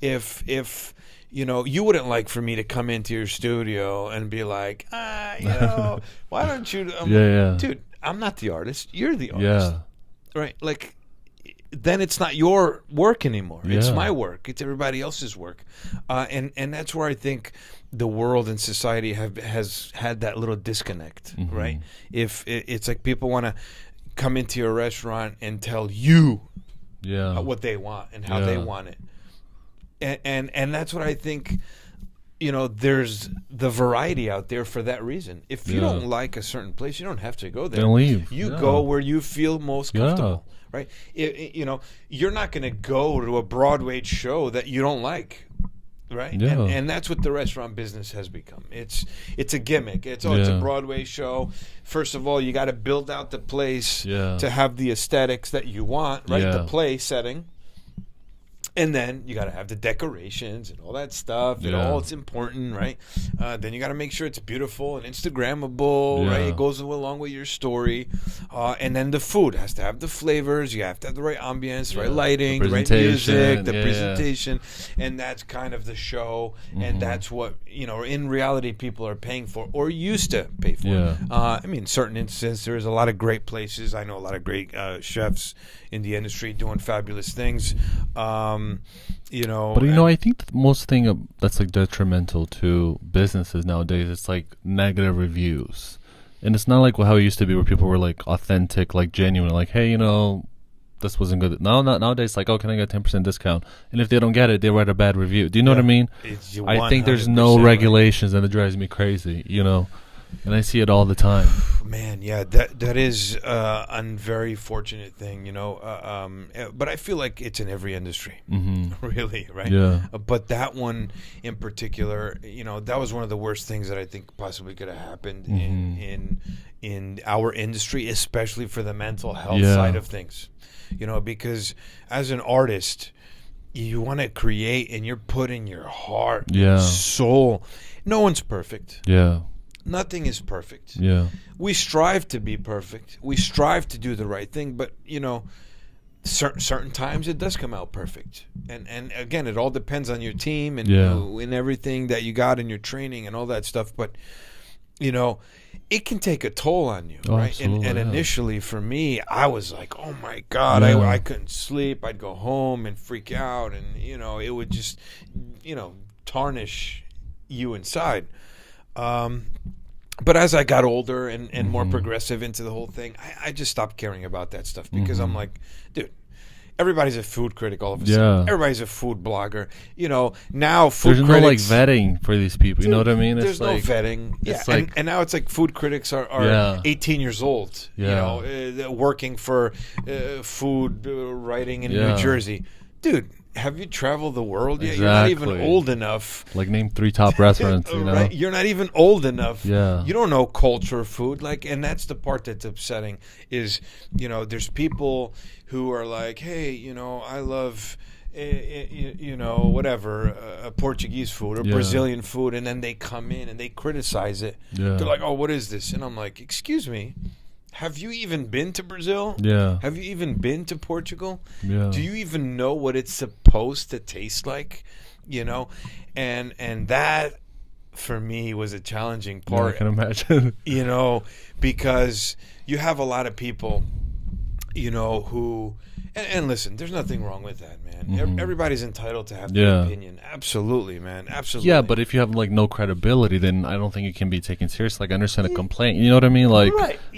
If you know, you wouldn't like for me to come into your studio and be like, you know, why don't you? Dude, I'm not the artist. You're the artist, right? Like, then it's not your work anymore. It's my work. It's everybody else's work, and that's where I think the world and society has had that little disconnect, right? If it's like, people want to come into your restaurant and tell you what they want and how they want it. And that's what I think, you know, there's the variety out there for that reason. If you don't like a certain place, you don't have to go there. Then leave. You go where you feel most comfortable, right? You know, you're not going to go to a Broadway show that you don't like, right? And that's what the restaurant business has become. It's a gimmick. It's a Broadway show. First of all, you got to build out the place to have the aesthetics that you want, right? The play setting. And then you got to have the decorations and all that stuff. And all it's important, right? Then you got to make sure it's beautiful and Instagrammable, right? It goes along with your story. And then the food has to have the flavors. You have to have the right ambience, right lighting, the right music, the presentation. And that's kind of the show. And that's what, you know, in reality, people are paying for, or used to pay for. I mean, in certain instances, there's a lot of great places. I know a lot of great chefs in the industry doing fabulous things. You know, but you know, I think the most thing that's like detrimental to businesses nowadays, it's like negative reviews, and it's not like how it used to be where people were like authentic, like genuine, like, hey, you know, this wasn't good. Nowadays, like, oh, can I get 10% discount? And if they don't get it, they write a bad review. Do you know what I mean? I think there's no regulations, and it drives me crazy. You know. And I see it all the time. Man, yeah, that is a very fortunate thing, you know. But I feel like it's in every industry, really, right? Yeah. But that one in particular, you know, that was one of the worst things that I think possibly could have happened in our industry, especially for the mental health side of things. You know, because as an artist, you want to create, and you're putting your heart, soul. No one's perfect. Yeah. Nothing is perfect. Yeah. We strive to be perfect. We strive to do the right thing, but, you know, certain times it does come out perfect. And again, it all depends on your team and and everything that you got in your training and all that stuff. But it can take a toll on you, right? And initially, for me, I was like, oh my God, I couldn't sleep. I'd go home and freak out, and it would just tarnish you inside. But as I got older and more progressive into the whole thing, I just stopped caring about that stuff because I'm like, dude, everybody's a food critic all of a sudden. Everybody's a food blogger. Now food there's critics... There's no vetting for these people. You know what I mean? There's no vetting. Yeah, and now it's like food critics are 18 years old, working for food writing in New Jersey. Dude, have you traveled the world yet? Exactly. You're not even old enough. Like, name 3 top restaurants, Right? You're not even old enough. Yeah. You don't know culture of food. And that's the part that's upsetting is, there's people who are like, hey, I love, Portuguese food or Brazilian food. And then they come in and they criticize it. Yeah. They're like, oh, what is this? And I'm like, excuse me. Have you even been to Brazil? Yeah. Have you even been to Portugal? Yeah. Do you even know what it's supposed to taste like? And that for me was a challenging part. Yeah, I can imagine. Because you have a lot of people, who and listen, there's nothing wrong with that, man. Mm-hmm. Everybody's entitled to have their opinion. Absolutely, man. Absolutely. Yeah, but if you have no credibility, then I don't think you can be taken seriously. I understand a complaint. You know what I mean?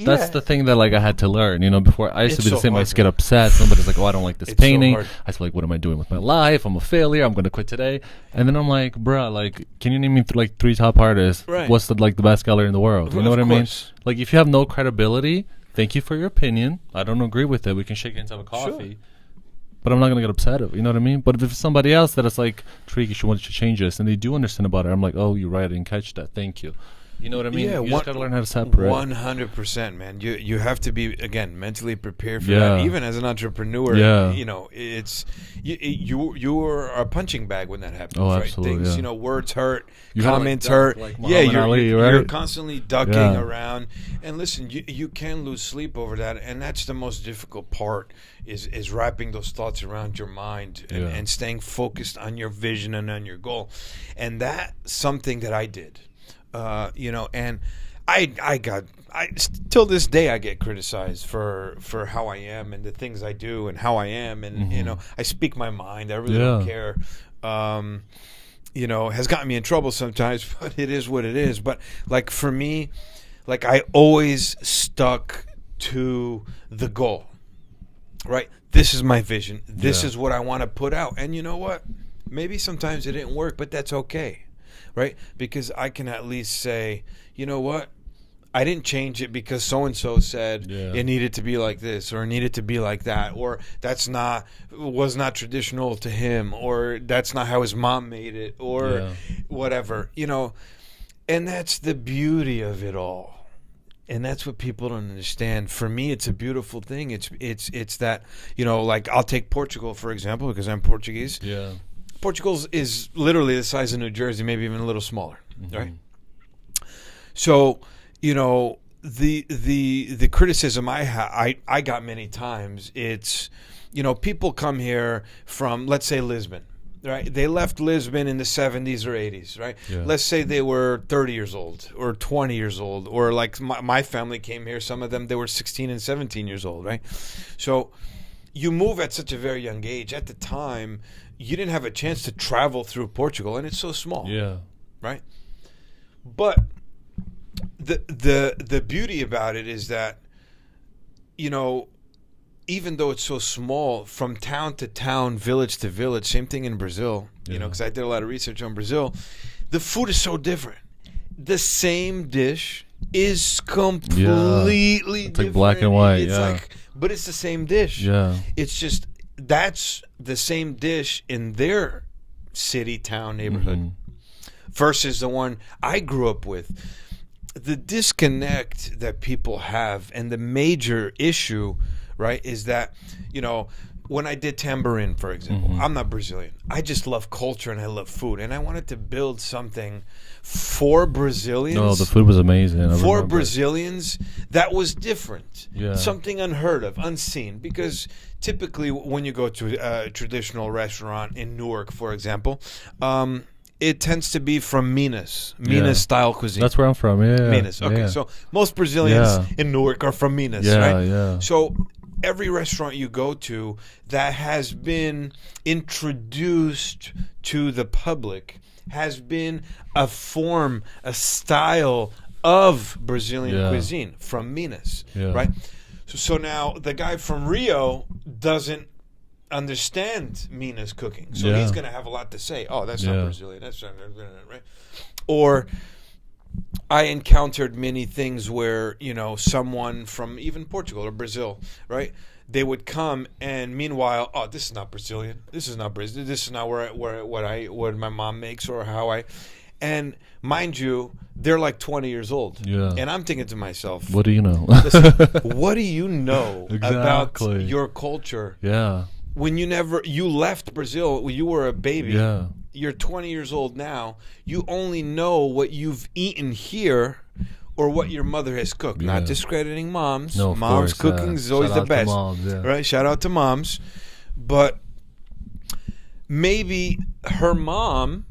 That's the thing that I had to learn. Before I used to be the same. I used to get upset. Somebody's like, "Oh, I don't like this painting." I was like, "What am I doing with my life? I'm a failure. I'm going to quit today." And then I'm like, "Bruh, can you name me 3 top artists? Right. What's the best gallery in the world?" You know what I mean? If you have no credibility, thank you for your opinion. I don't agree with it. We can shake hands, have a coffee. Sure. But I'm not going to get upset. You know what I mean? But if it's somebody else that is like, Tarik, you should want to change this, and they do understand about it, I'm like, oh, you're right. I didn't catch that. Thank you. You know what I mean? Yeah, you just got to learn how to separate. 100%, man. You have to be, again, mentally prepared for that. Even as an entrepreneur, it's you are a punching bag when that happens. Oh, right? absolutely. Things, words hurt, you comments hurt. You're constantly ducking around. And listen, you can lose sleep over that, and that's the most difficult part is wrapping those thoughts around your mind and staying focused on your vision and on your goal. And that's something that I did. And I till this day I get criticized for how I am and the things I do and how I am, and I speak my mind. I really don't care. Has gotten me in trouble sometimes, but it is what it is. But for me, I always stuck to the goal. Right? This is my vision. This is what I want to put out. And you know what? Maybe sometimes it didn't work, but that's okay. Right? Because I can at least say, you know what? I didn't change it because so-and-so said it needed to be like this, or it needed to be like that, or was not traditional to him, or that's not how his mom made it, or whatever, and that's the beauty of it all. And that's what people don't understand. For me, it's a beautiful thing. It's that, I'll take Portugal, for example, because I'm Portuguese. Yeah. Portugal is literally the size of New Jersey, maybe even a little smaller, right? So, the criticism I got many times, it's, people come here from, let's say, Lisbon, right? They left Lisbon in the 70s or 80s, right? Yeah. Let's say they were 30 years old or 20 years old, or like my family came here, some of them, they were 16 and 17 years old, right? So you move at such a very young age. At the time, you didn't have a chance to travel through Portugal, and it's so small. Yeah. Right? But the beauty about it is that, even though it's so small, from town to town, village to village, same thing in Brazil, because I did a lot of research on Brazil, the food is so different. The same dish is completely different. It's like black and white, but it's the same dish. Yeah. It's just, that's the same dish in their city, town, neighborhood versus the one I grew up with. The disconnect that people have, and the major issue, right, is that, when I did Tambourine, for example, I'm not Brazilian. I just love culture and I love food, and I wanted to build something for Brazilians. No, the food was amazing. For Brazilians, that was different. Yeah. Something unheard of, unseen. Because typically, when you go to a traditional restaurant in Newark, for example, it tends to be from Minas style cuisine. That's where I'm from. Yeah, Minas. Okay, yeah. so most Brazilians in Newark are from Minas, right? Yeah. So every restaurant you go to that has been introduced to the public has been a form, a style of Brazilian cuisine from Minas, right? So now the guy from Rio doesn't understand Minas cooking, so he's going to have a lot to say. Oh, that's not Brazilian. That's not right. Or I encountered many things where, you know, someone from even Portugal or Brazil, right? They would come, and meanwhile, oh, this is not Brazilian. This is not Brazil. This is not what my mom makes or how I. And mind you, they're like 20 years old. Yeah. And I'm thinking to myself, what do you know? Listen, what do you know about your culture? Yeah. When you left Brazil when you were a baby. Yeah. You're 20 years old now. You only know what you've eaten here or what your mother has cooked. Yeah. Not discrediting moms. No, moms' course, cooking is always the best. Moms, right? Shout out to moms. But maybe her mom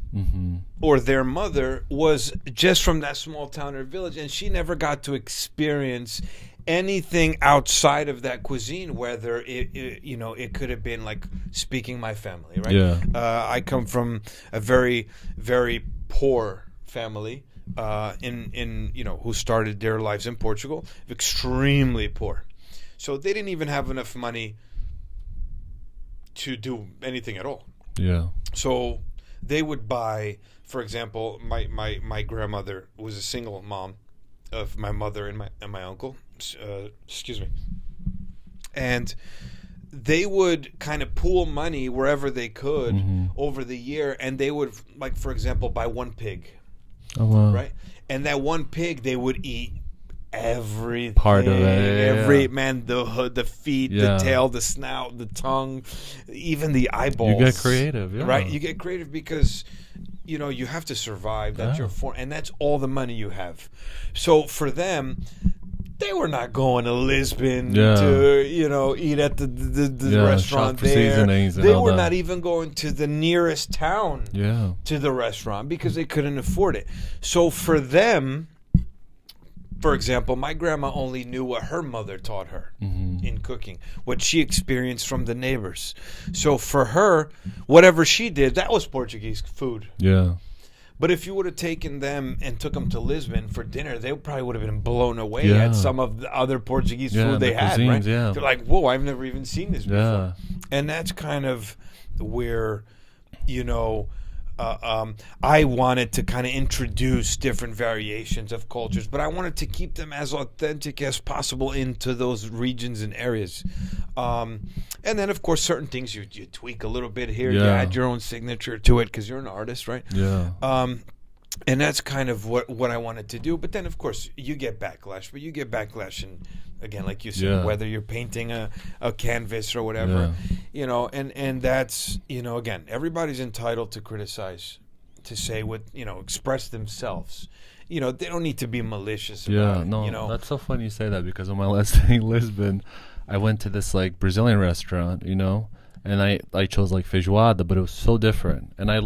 or their mother was just from that small town or village, and she never got to experience anything outside of that cuisine, whether it could have been like speaking my family, right? Yeah. I come from a very, very poor family who started their lives in Portugal, extremely poor. So they didn't even have enough money to do anything at all. Yeah. So they would buy, for example, my grandmother was a single mom of my mother and my uncle. Excuse me. And they would kind of pool money wherever they could over the year, and they would, like, for example, buy one pig. Oh, wow. Right? And that one pig, they would eat every part of it. Man, the hood, the feet, the tail, the snout, the tongue, even the eyeballs. You get creative, right? You get creative because you have to survive. That's your form, and that's all the money you have. So for them, they were not going to Lisbon to eat at the restaurant there. They were not even going to the nearest town to the restaurant because they couldn't afford it. So for them, for example, my grandma only knew what her mother taught her in cooking, what she experienced from the neighbors. So for her, whatever she did, that was Portuguese food. Yeah. But if you would have taken them and took them to Lisbon for dinner, they probably would have been blown away at some of the other Portuguese food they had. Cuisines, right? Yeah. They're like, whoa, I've never even seen this before. And that's kind of where, I wanted to kind of introduce different variations of cultures, but I wanted to keep them as authentic as possible into those regions and areas. And then, of course, certain things you tweak a little bit here. You add your own signature to it because you're an artist, right? Yeah. And that's kind of what I wanted to do. But then, of course, you get backlash. But you get backlash, and again, like you said, whether you're painting a canvas or whatever, and that's, again, everybody's entitled to criticize, to say what, express themselves. They don't need to be malicious about it. That's so funny you say that, because on my last day in Lisbon, I went to this like Brazilian restaurant, and I chose like feijoada, but it was so different. And I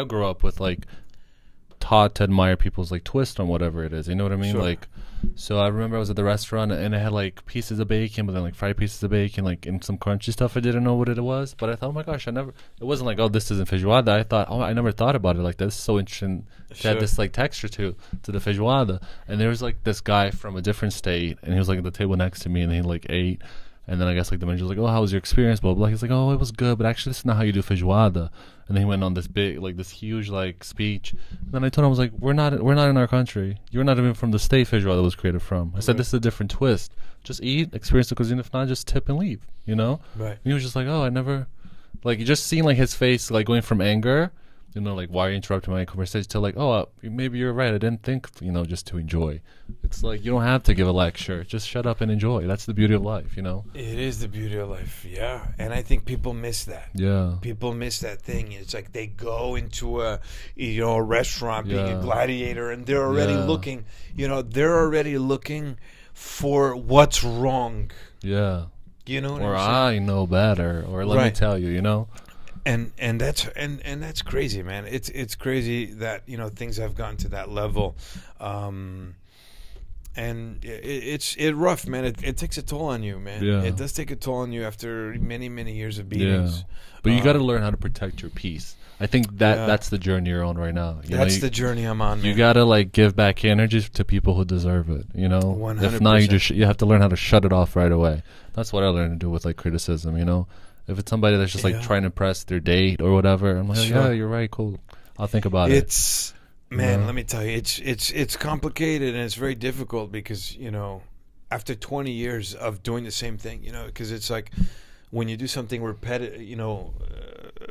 grew up with like taught to admire people's like twist on whatever it is, you know what I mean? Sure. So I remember I was at the restaurant and it had like pieces of bacon, but then like fried pieces of bacon, like, and some crunchy stuff. I didn't know what it was, but I thought, oh my gosh, it wasn't like, oh, this isn't feijoada. I thought, I never thought about it like that. This is so interesting to have this like texture to the feijoada. And there was like this guy from a different state, and he was like at the table next to me, and he like ate. And then I guess like the manager was like, oh, how was your experience? Blah, blah. He's like, oh, it was good, but actually this is not how you do feijoada. And then he went on this big, like this huge like speech. And then I told him, I was like, we're not in our country. You're not even from the state feijoada was created from. I said, this is a different twist. Just eat, experience the cuisine. If not, just tip and leave, Right. And he was just like, oh, I never, like, you just seen like his face like going from anger you know, like, why are you interrupting my conversation? To like, maybe you're right. I didn't think, you know, just to enjoy. It's like, you don't have to give a lecture. Just shut up and enjoy. That's the beauty of life, you know? It is the beauty of life, yeah. And I think people miss that. Yeah. People miss that thing. It's like they go into a restaurant being a gladiator, and they're already looking, for what's wrong. Yeah. You know what or I'm saying? I know better, or let me tell you, you know? And that's crazy, man. It's crazy that, you know, things have gotten to that level. And it's rough, man. It takes a toll on you, man. Yeah. It does take a toll on you after many, many years of beatings. Yeah. But you got to learn how to protect your peace. I think that's the journey you're on right now. That's the journey I'm on, man. You got to, like, give back energy to people who deserve it, you know? 100%. If not, you have to learn how to shut it off right away. That's what I learned to do with, like, criticism, you know? If it's somebody that's just, like, trying to impress their date or whatever, I'm like, yeah, you're right, cool. I'll think about it. Man, let me tell you, it's complicated, and it's very difficult because, you know, after 20 years of doing the same thing, you know, because it's like when you do something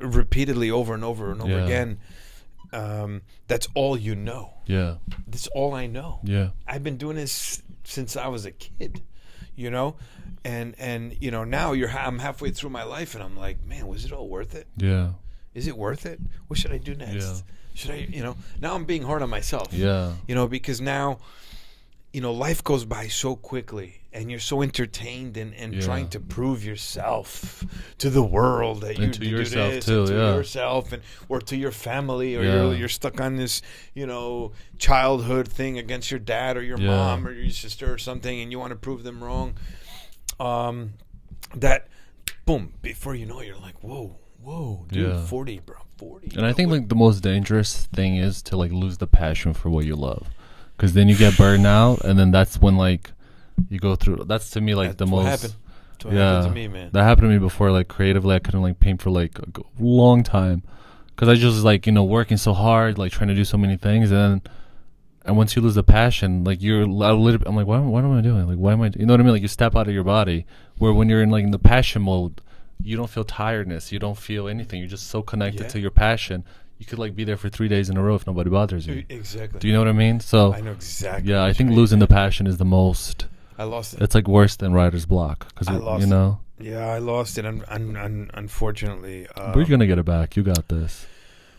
repeatedly over and over and over again, that's all you know. Yeah. That's all I know. Yeah. I've been doing this since I was a kid, you know, and you know, now I'm halfway through my life, and I'm like, man, was it all worth it? Yeah. Is it worth it? What should I do next? Yeah. Should I, you know, now I'm being hard on myself. Yeah. You know, because now, you know, life goes by so quickly, and you're so entertained and trying to prove yourself to the world that you to do yourself this, too, and to yourself, or to your family, or you're stuck on this, you know, childhood thing against your dad or your mom or your sister or something, and you want to prove them wrong. That, boom, before you know it, you're like, whoa, dude, 40, bro. 40. And I think, like, the most dangerous thing is to, like, lose the passion for what you love, because then you get burned out, and then that's when, like, you go through. That's, to me, like, that's the what most. Happened. That's what happened to me, man. That happened to me before. Like, creatively, I couldn't, like, paint for, like, a long time, because I just was, like, you know, working so hard, like, trying to do so many things, and once you lose the passion, like, you're a little. I'm like, what am I doing? Like, why am I? You know what I mean? Like, you step out of your body. Where when you're in, like, in the passion mode, you don't feel tiredness. You don't feel anything. You're just so connected to your passion. You could, like, be there for 3 days in a row if nobody bothers you. Exactly. Do you know what I mean? So I know exactly. Yeah, I think losing the passion is the most. I lost it. It's, like, worse than writer's block, because you know. Yeah, I lost it. Unfortunately. But you're gonna get it back. You got this.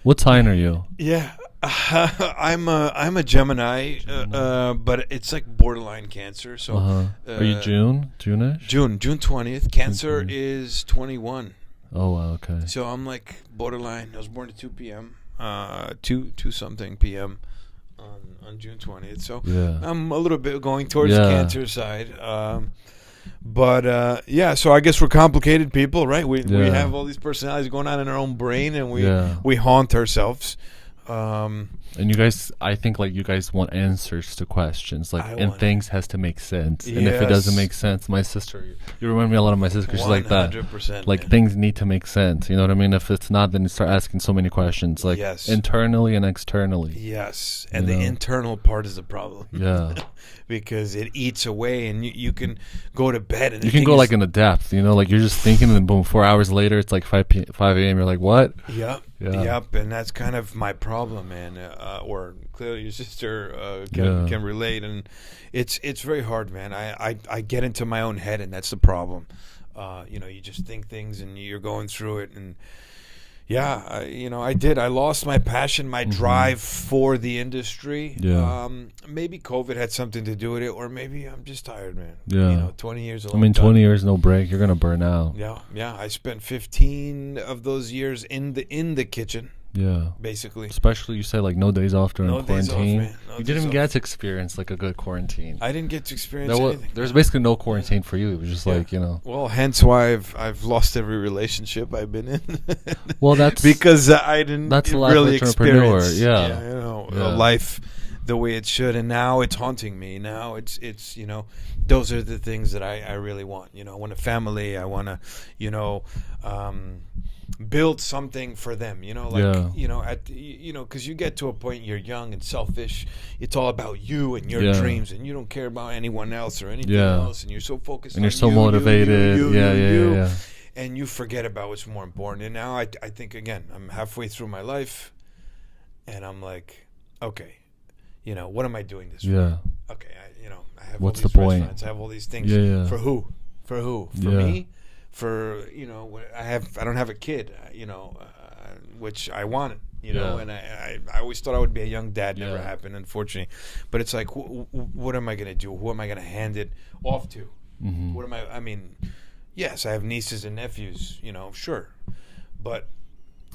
What sign are you? Yeah, I'm a Gemini, but it's like borderline Cancer. So are you June-ish? June 20th. Cancer is 21. Oh wow, okay. So I'm like borderline. I was born at 2 p.m. 2 something p.m. on June 20th. So I'm a little bit going towards the Cancer side. But so I guess we're complicated people, right? We have all these personalities going on in our own brain, and we haunt ourselves. And you guys, I think, like, you guys want answers to questions, like, and things has to make sense. And if it doesn't make sense, my sister, you remind me a lot of my sister, because she's like that. 100%. Like, things need to make sense. You know what I mean? If it's not, then you start asking so many questions, like, internally and externally. Yes, and the internal part is the problem. Yeah. Because it eats away, and you can go to bed, and you can go, like, in the depth, you know, like, you're just thinking, and boom, 4 hours later, it's like 5 a.m. You're like, what? Yep, and that's kind of my problem, man. Or clearly your sister can relate, and it's very hard, man. I get into my own head, and that's the problem. You know, you just think things, and you're going through it, and I lost my passion, my drive for the industry. Maybe COVID had something to do with it, or maybe I'm just tired, man. You know, 20 years. 20 years, no break. You're gonna burn out. Yeah. I spent 15 of those years in the kitchen. Yeah, basically. Especially, you say, like, no days off during quarantine. Days off, you didn't even get to experience, like, a good quarantine. I didn't get to experience anything. There's basically no quarantine for you. It was just like, you know. Well, hence why I've lost every relationship I've been in. Well, that's because I didn't really experience, life the way it should, and now it's haunting me. Now it's you know, those are the things that I really want. You know, I want a family. I want to, you know, build something for them, you know, like, you know, because you get to a point, you're young and selfish. It's all about you and your dreams, and you don't care about anyone else or anything else, and you're so focused on you're so motivated. And you forget about what's more important. And now I think, again, I'm halfway through my life. and I'm like, okay, what am I doing this Yeah. for? Okay, I have What's all these the point? restaurants, I have all these things. Yeah. For who? For Yeah. me? For I don't have a kid, which I wanted, and I always thought I would be a young dad. Never happened, unfortunately. But it's like, what am I going to do? Who am I going to hand it off to? Mm-hmm. What am I mean, yes, I have nieces and nephews, sure, but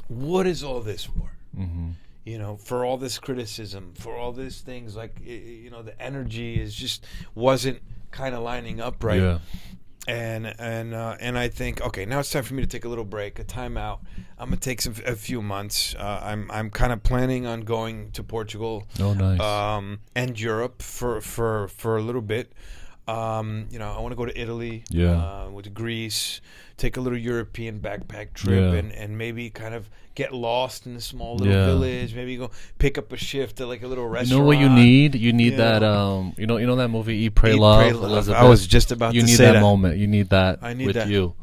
what is all this for? Mm-hmm. For all this criticism, for all these things, like, the energy wasn't kind of lining up right. Yeah. And I think, okay, now it's time for me to take a little break, a timeout. I'm gonna take a few months. I'm kind of planning on going to Portugal, and Europe for a little bit. I want to go to Italy, with Greece, take a little European backpack trip, and maybe kind of get lost in a small little village. Maybe go pick up a shift at like a little restaurant. You know what you need? You need that. You know that movie Eat, Pray, Love. Elizabeth? I was just about to say that. You need that moment. You need that with you.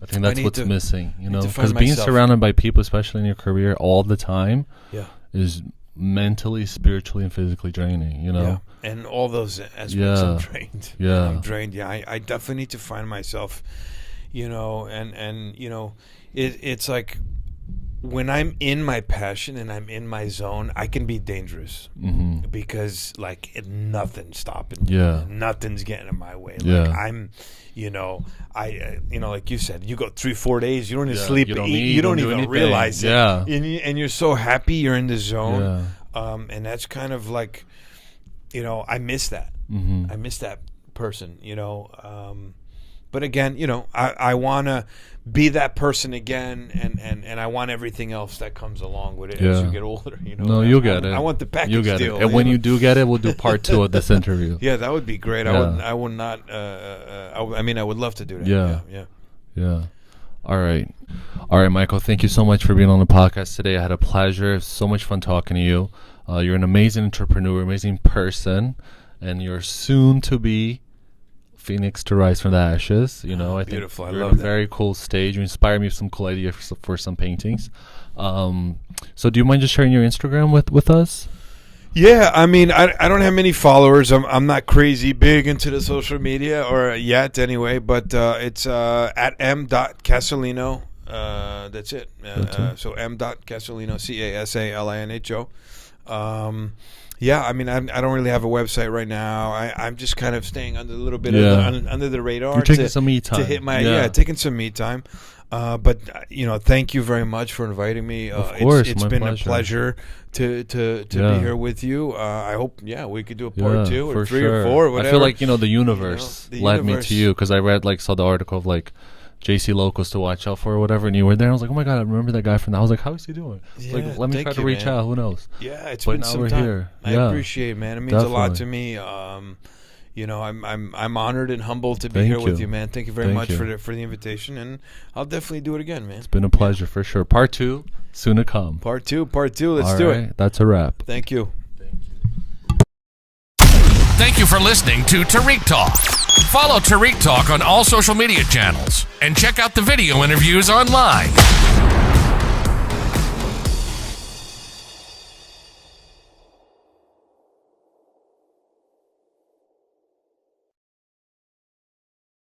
I think that's what's missing. Because being surrounded by people, especially in your career, all the time, is mentally, spiritually, and physically draining. And all those aspects, I'm drained. I'm drained. I definitely need to find myself. It's like, when I'm in my passion and I'm in my zone, I can be dangerous, because like nothing's stopping me. Nothing's getting in my way. Like I'm, like you said, you go 3-4 days, you don't even sleep, you don't even realize it. And you're so happy you're in the zone. And that's kind of like, I miss that. I miss that person, but again, I want to be that person again, and I want everything else that comes along with it as you get older. No, you'll get it. I want the package you get deal. It. And when you do get it, we'll do part 2 of this interview. Yeah, that would be great. I would not. I would love to do that. Yeah. All right, Michael. Thank you so much for being on the podcast today. I had a pleasure. So much fun talking to you. You're an amazing entrepreneur, amazing person, and you're soon to be Phoenix to rise from the ashes. I think beautiful. I you're love a that. very cool stage. You inspire me with some cool ideas for some paintings. So do you mind just sharing your Instagram with us? Yeah, I mean, I don't have many followers. I'm not crazy big into the social media, or yet anyway, but it's at m.casalino. That's it. So m.casalino, Casalinho. I mean, I don't really have a website right now. I'm just kind of staying under a little bit under the radar. You're taking some me time. To hit my taking some me time. But thank you very much for inviting me. Of course, it's been a pleasure to be here with you. I hope we could do a part 2 or 3 or 4 or whatever. I feel like the universe led me to you, because I saw the article of like JC Locals to watch out for or whatever, and you were there. I was like, oh my god, I remember that guy from that. I was like, how is he doing? Let me try to reach out. Who knows? Yeah, it's been some time. Here. I appreciate it, man. It means a lot to me. I'm honored and humbled to be here with you, man. Thank you very much for the invitation, and I'll definitely do it again, man. It's been a pleasure for sure. Part 2 soon to come. Part 2. Let's do it. That's a wrap. Thank you. Thank you for listening to Tarik Talk. Follow Tarik Talk on all social media channels and check out the video interviews online.